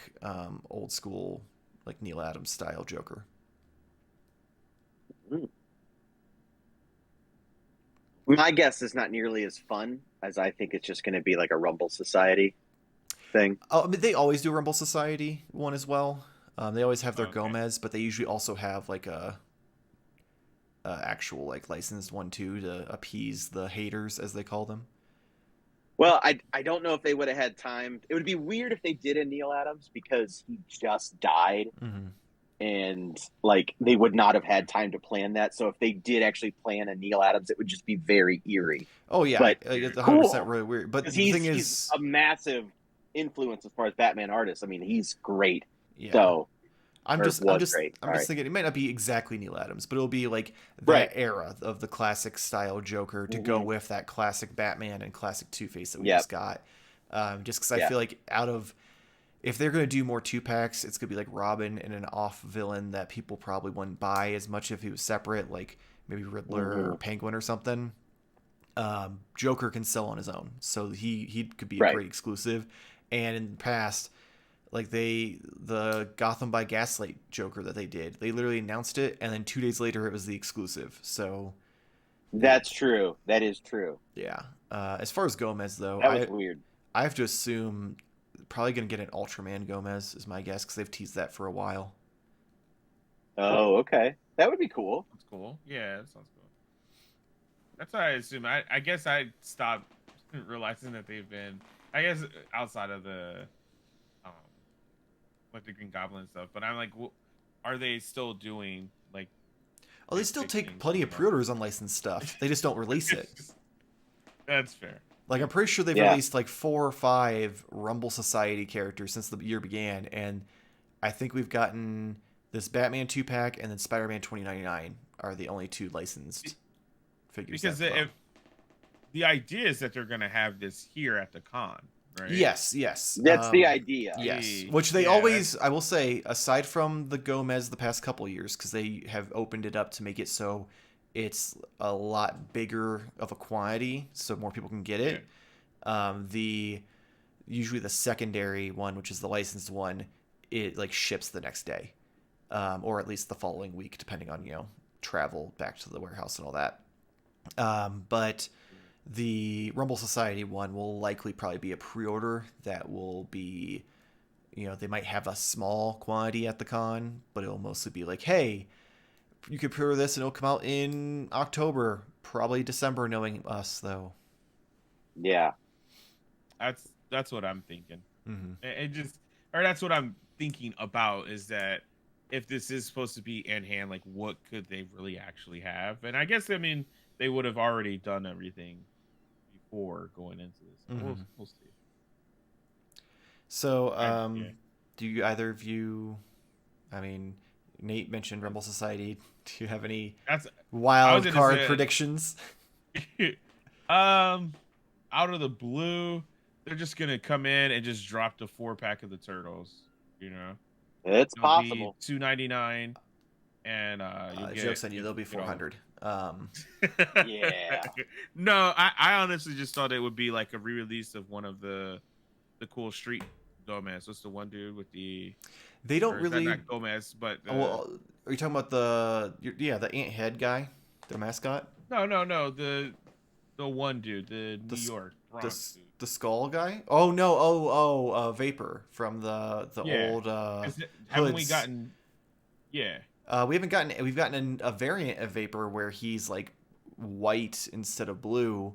old school, like Neil Adams style Joker. My guess is not nearly as fun as I think it's just going to be like a Rumble Society thing. Oh, I mean, they always do Rumble Society one as well. They always have their Gomez, but they usually also have like a actual like licensed one too to appease the haters, as they call them. Well, I don't know if they would have had time. It would be weird if they did a Neil Adams because he just died, and like they would not have had time to plan that. So if they did actually plan a Neil Adams, it would just be very eerie. Oh yeah, but it's 100% really weird. But the thing is, he's a massive influence as far as Batman artists. I mean, he's great. Yeah. So I'm just thinking it might not be exactly Neil Adams, but it'll be like that era of the classic style Joker to go with that classic Batman and classic Two-Face that we just got. Just because I feel like if they're going to do more 2-packs, it's going to be like Robin and an off villain that people probably wouldn't buy as much if he was separate, like maybe Riddler or Penguin or something. Joker can sell on his own, so he could be a great exclusive. And in the past, like the Gotham by Gaslight Joker that they did, they literally announced it, and then 2 days later it was the exclusive. So that's true. That is true. Yeah. As far as Gomez though, that was weird. I have to assume probably going to get an Ultraman Gomez is my guess, because they've teased that for a while. Oh, okay. That would be cool. That's cool. Yeah, that sounds cool. That's what I assume. I guess I stopped realizing that they've been, I guess, outside of the like the Green Goblin stuff, but I'm like, are they still doing like? Oh, they still take plenty of pre-orders on licensed stuff. They just don't release it. That's fair. Like, I'm pretty sure they've released like 4 or 5 Rumble Society characters since the year began, and I think we've gotten this Batman 2-pack and then Spider-Man 2099 are the only 2 licensed figures. Because if the idea is that they're going to have this here at the con, right? Yes. That's the idea. Yes, which they always, I will say, aside from the Gomez the past couple years, because they have opened it up to make it so it's a lot bigger of a quantity, so more people can get it. Usually the secondary one, which is the licensed one, it like ships the next day, or at least the following week, depending on travel back to the warehouse and all that. But the Rumble Society one will likely probably be a pre-order that will be, they might have a small quantity at the con, but it'll mostly be like, hey, you could pre-order this and it'll come out in October, probably December, knowing us though. Yeah. That's what I'm thinking. That's what I'm thinking about, is that if this is supposed to be in hand, like what could they really actually have? And I guess, they would have already done everything before going into this. We'll see. So, do you either of you, Nate mentioned Rumble Society. Do you have any wild card predictions? Out of the blue, they're just gonna come in and just drop the 4-pack of the Turtles. It's possible. $299, and you'll get, jokes on you. They'll be $400. Yeah. No, I honestly just thought it would be like a re-release of one of the cool street Gomez. What's the one dude with the? They don't really. Not Gomez, but well, are you talking about the ant head guy, their mascot? No, the one dude, the New York Bronx dude. The skull guy? Oh no! Vapor from the old. Haven't we gotten? Yeah. We've gotten a variant of Vapor where he's like white instead of blue,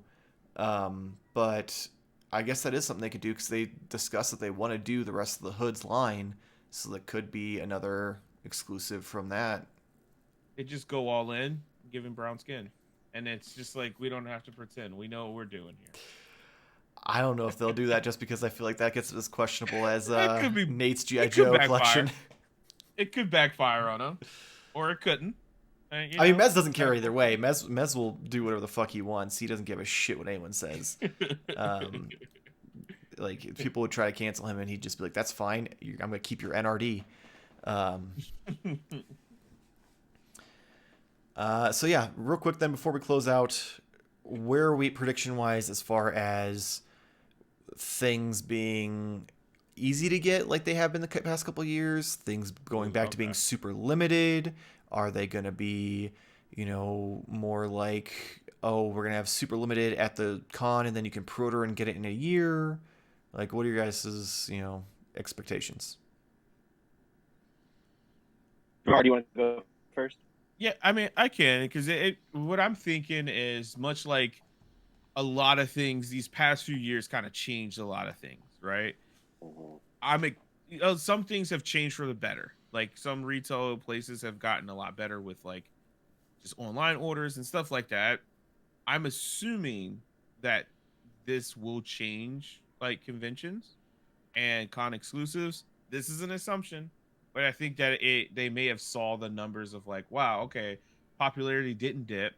but I guess that is something they could do because they discussed that they want to do the rest of the Hoods line, so that could be another exclusive from that. They just go all in, give him brown skin, and it's just like we don't have to pretend. We know what we're doing here. I don't know if they'll do that just because I feel like that gets as questionable as It could be, Nate's G.I. Joe collection. It could backfire on him, or it couldn't. I mean, Mez doesn't care either way. Mez will do whatever the fuck he wants. He doesn't give a shit what anyone says. Like, people would try to cancel him, and he'd just be like, "That's fine. I'm gonna keep your NRD." So yeah, real quick then before we close out, where are we prediction wise as far as things being easy to get like they have been the past couple of years? Things going back to being super limited? Are they going to be, more like, oh, we're going to have super limited at the con and then you can pre-order and get it in a year? Like, what are your guys' expectations? Jamar, do you want to go first? Yeah, I mean, I can, because what I'm thinking is much like a lot of things these past few years kind of changed a lot of things, right? Some things have changed for the better. Like some retail places have gotten a lot better with like just online orders and stuff like that. I'm assuming that this will change like conventions and con exclusives. This is an assumption, but I think that they may have saw the numbers of like, wow, okay, popularity didn't dip.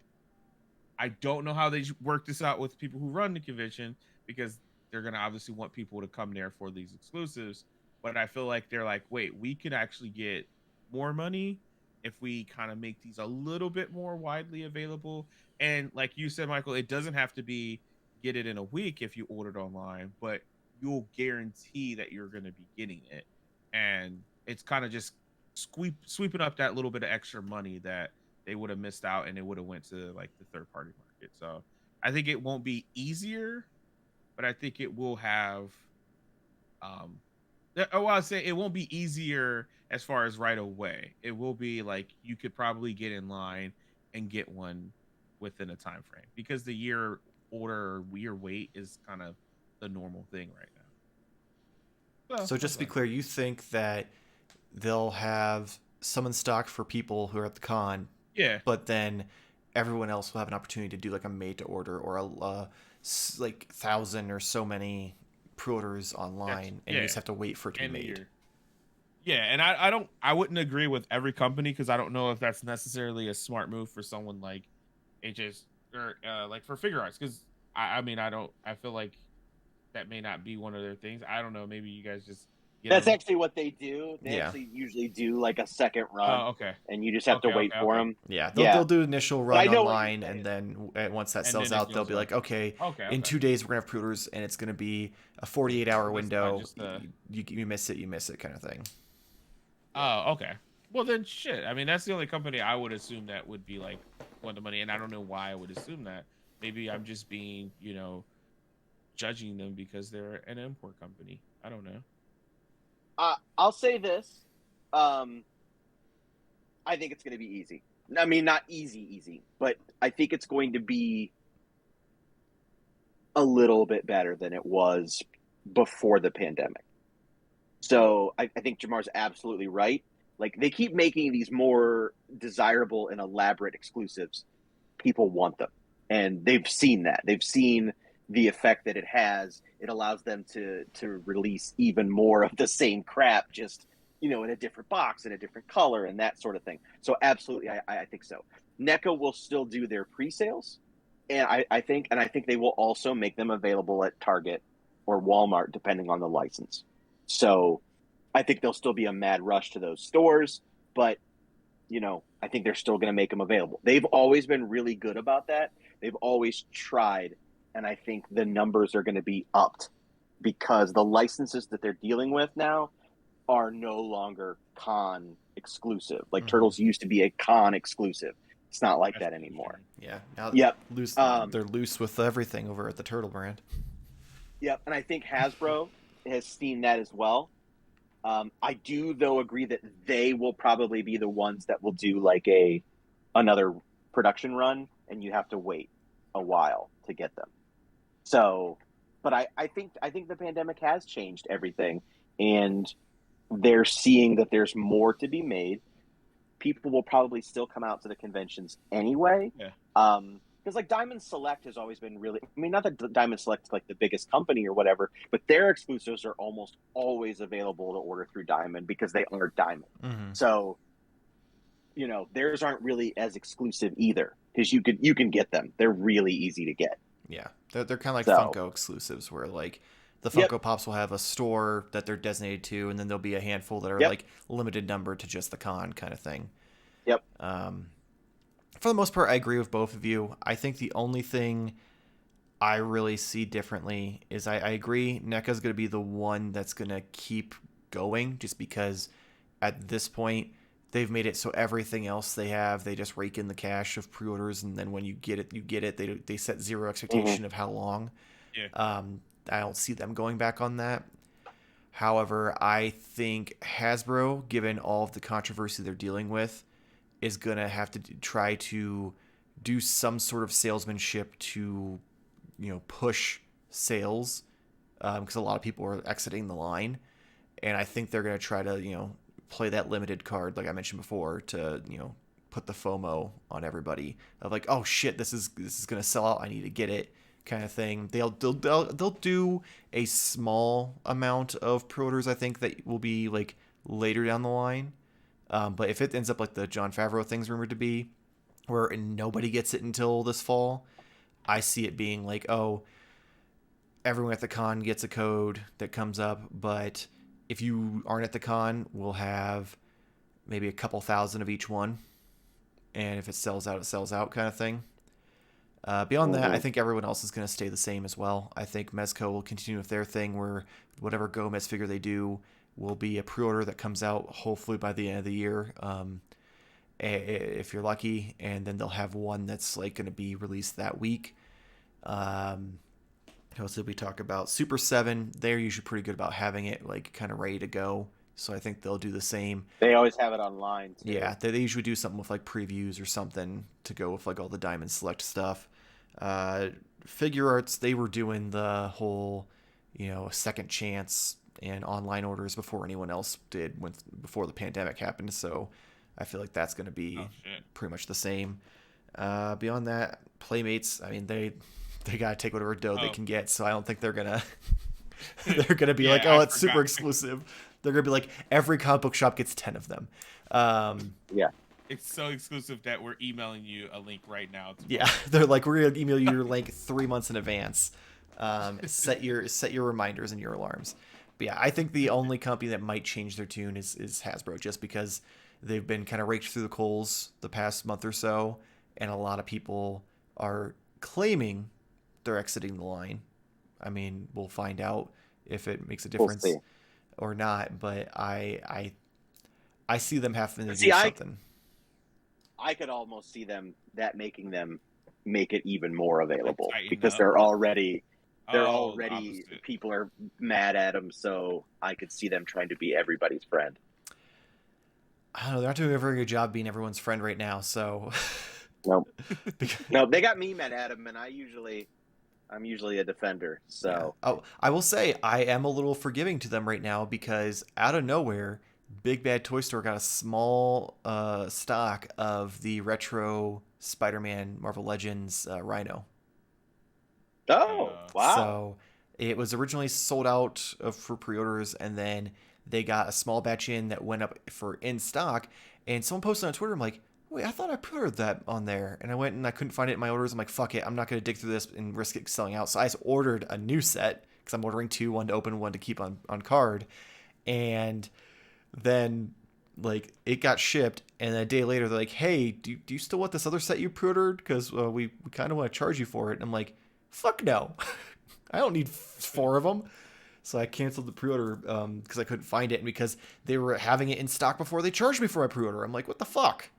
I don't know how they work this out with people who run the convention, because they're going to obviously want people to come there for these exclusives. But I feel like they're like, wait, we could actually get more money if we kind of make these a little bit more widely available. And like you said, Michael, it doesn't have to be get it in a week if you ordered online, but you'll guarantee that you're going to be getting it. And it's kind of just sweeping up that little bit of extra money that they would have missed out, and it would have went to like the third party market. So I think it won't be easier, but I think it will have I'd say it won't be easier as far as right away. It will be like you could probably get in line and get one within a time frame, because the year order or year wait is kind of the normal thing right now. So just to be clear, you think that they'll have some in stock for people who are at the con, yeah, but then everyone else will have an opportunity to do like a made to order or a like 1,000 or so many pre-orders online, and you just have to wait for it to be made. Yeah, and I wouldn't agree with every company, because I don't know if that's necessarily a smart move for someone like HS or like for Figuarts, because I feel like that may not be one of their things. I don't know. Maybe you guys just That's actually what they do. They actually usually do like a second run. Oh, okay. And you just have to wait for them. Yeah, they'll do initial run online, and then once that sells out, they'll be like, okay, in 2 days we're gonna have pre-orders, and it's gonna be a 48-hour window. You miss it, you miss it, kind of thing. Oh, okay. Well then, shit. I mean, that's the only company I would assume that would be like want the money, and I don't know why I would assume that. Maybe I'm just being, judging them because they're an import company. I don't know. I'll say this. I think it's going to be easy. I mean, not easy, but I think it's going to be a little bit better than it was before the pandemic. So I think Jamar's absolutely right. Like, they keep making these more desirable and elaborate exclusives. People want them. And they've seen that. They've seen the effect that it has. It allows them to release even more of the same crap, just, in a different box, in a different color, and that sort of thing. So absolutely, I think so. Neca will still do their pre-sales, and I think they will also make them available at Target or Walmart, depending on the license. So I think there'll still be a mad rush to those stores, but I think they're still going to make them available. They've always been really good about that. They've always tried. And I think the numbers are going to be upped because the licenses that they're dealing with now are no longer con exclusive. Like Turtles used to be a con exclusive. It's not like that anymore. Yeah. Now they're loose with everything over at the Turtle brand. Yep. And I think Hasbro has seen that as well. I do, though, agree that they will probably be the ones that will do like another production run, and you have to wait a while to get them. So, but I think the pandemic has changed everything, and they're seeing that there's more to be made. People will probably still come out to the conventions anyway. Yeah. Because like Diamond Select has always been really, I mean, not that Diamond Select's like the biggest company or whatever, but their exclusives are almost always available to order through Diamond because they are Diamond. Mm-hmm. So, you know, theirs aren't really as exclusive either because you can get them. They're really easy to get. Yeah, they're kind of like So- Funko exclusives, where like the Yep. Funko Pops will have a store that they're designated to, and then there'll be a handful that are Yep. like limited number to just the con kind of thing. Yep. For the most part, I agree with both of you. I think the only thing I really see differently is I agree NECA's going to be the one that's going to keep going, just because at this point they've made it so everything else they have, they just rake in the cash of pre-orders, and then when you get it, you get it. They set zero expectation of how long. Yeah. I don't see them going back on that. However, I think Hasbro, given all of the controversy they're dealing with, is going to have to try to do some sort of salesmanship to, push sales, because a lot of people are exiting the line. And I think they're going to try to, play that limited card, like I mentioned before, to, put the FOMO on everybody of like, oh shit, this is going to sell out. I need to get it, kind of thing. They'll do a small amount of pre-orders, I think, that will be like later down the line. But if it ends up like the Jon Favreau thing's rumored to be, where nobody gets it until this fall, I see it being like, oh, everyone at the con gets a code that comes up, but if you aren't at the con, we'll have maybe a couple thousand of each one. And if it sells out kind of thing. Beyond that, I think everyone else is going to stay the same as well. I think Mezco will continue with their thing where whatever Gomez figure they do will be a pre-order that comes out hopefully by the end of the year, if you're lucky, and then they'll have one that's like going to be released that week. Also, we talk about Super 7. They're usually pretty good about having it like kind of ready to go. So I think they'll do the same. They always have it online too. Yeah, they usually do something with like previews or something to go with like all the Diamond Select stuff. Figuarts, they were doing the whole, second chance and online orders before anyone else did before the pandemic happened. So I feel like that's going to be pretty much the same. Beyond that, Playmates, I mean, they got to take whatever dough they can get. So I don't think they're going to be like, oh, it's super exclusive. They're going to be like, every comic book shop gets 10 of them. Yeah. It's so exclusive that we're emailing you a link right now. Yeah, they're like, we're going to email you your link 3 months in advance. Set your reminders and your alarms. But yeah, I think the only company that might change their tune is Hasbro, just because they've been kind of raked through the coals the past month or so, and a lot of people are claiming they're exiting the line. I mean, we'll find out if it makes a difference or not, but I see them having to do something. I could almost see making them make it even more available because they're already people are mad at them, so I could see them trying to be everybody's friend. I don't know, they're not doing a very good job being everyone's friend right now, so no, they got me mad at them, and I'm usually a defender. So I will say I am a little forgiving to them right now because out of nowhere, Big Bad Toy Store got a small stock of the retro Spider-Man Marvel Legends Rhino. Oh, wow. So it was originally sold out for pre-orders, and then they got a small batch in that went up for in stock, and someone posted on Twitter, I'm like, wait, I thought I pre-ordered that on there, and I went and I couldn't find it in my orders. I'm like, fuck it, I'm not going to dig through this and risk it selling out. So I just ordered a new set, because I'm ordering 2, one to open, one to keep on card, and then like it got shipped, and a day later they're like, hey, do you still want this other set you pre-ordered, because we kind of want to charge you for it. And I'm like, fuck no. I don't need 4 of them. So I canceled the pre-order because I couldn't find it, and because they were having it in stock before they charged me for my pre-order. I'm like, what the fuck?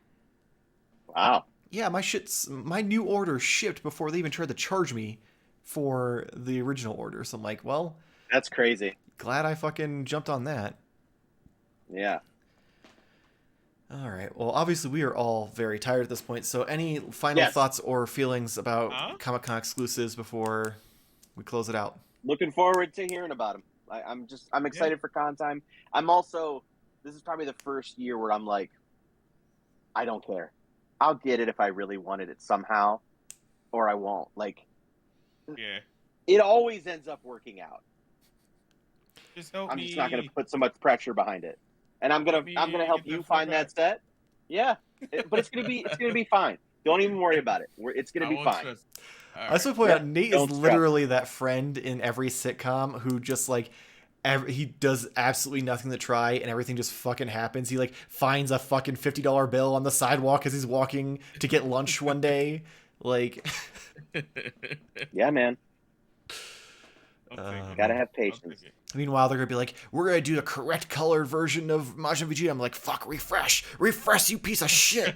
Wow. Yeah, my new order shipped before they even tried to charge me for the original order. So I'm like, well, that's crazy. Glad I fucking jumped on that. Yeah. All right. Well, obviously we are all very tired at this point. So any final thoughts or feelings about Comic-Con exclusives before we close it out. Looking forward to hearing about them. I'm excited for con time. This is probably the first year where I'm like, I don't care. I'll get it if I really wanted it somehow, or I won't. Like, Yeah. It always ends up working out. Just help I'm me. just not going to put so much pressure behind it, and I'm gonna help you find that set. Yeah, but it's gonna be fine. Don't even worry about it. It's gonna be fine. I also point out Nate is literally that friend in every sitcom who just like he does absolutely nothing to try and everything just fucking happens. He like finds a fucking $50 bill on the sidewalk as he's walking to get lunch one day. Like, yeah, man. Gotta have patience. Meanwhile, they're gonna be like, "We're gonna do the correct colored version of Majin Vegeta." I'm like, "Fuck, refresh, you piece of shit."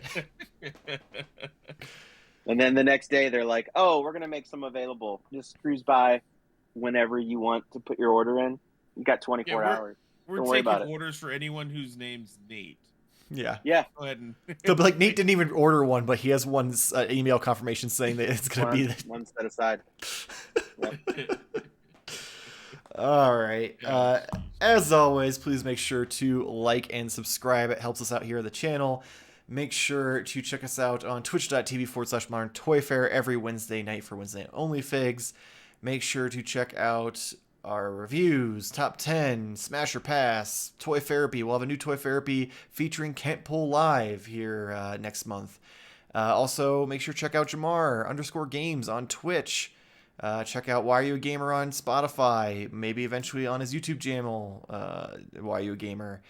And then the next day, they're like, "Oh, we're gonna make some available. Just cruise by whenever you want to put your order in. You got 24 hours. We're taking orders for anyone whose name's Nate." Yeah. Go ahead and they'll be like, Nate didn't even order one, but he has one email confirmation saying that it's gonna be one set aside. Yep. All right. As always, please make sure to like and subscribe. It helps us out here on the channel. Make sure to check us out on twitch.tv/Modern Toy Fair every Wednesday night for Wednesday Night OnlyFigs. Make sure to check out our reviews, top 10, Smash or Pass, Toy Therapy. We'll have a new Toy Therapy featuring Kent Pull Live here next month. Also, make sure to check out Jarmar _games on Twitch. Check out Why Are You a Gamer on Spotify, maybe eventually on his YouTube channel, Why Are You a Gamer.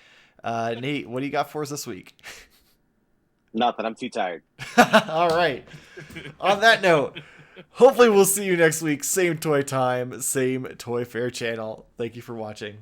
Nate, what do you got for us this week? Nothing, I'm too tired. All right. On that note, hopefully we'll see you next week. Same toy time, same Toy Fair channel. Thank you for watching.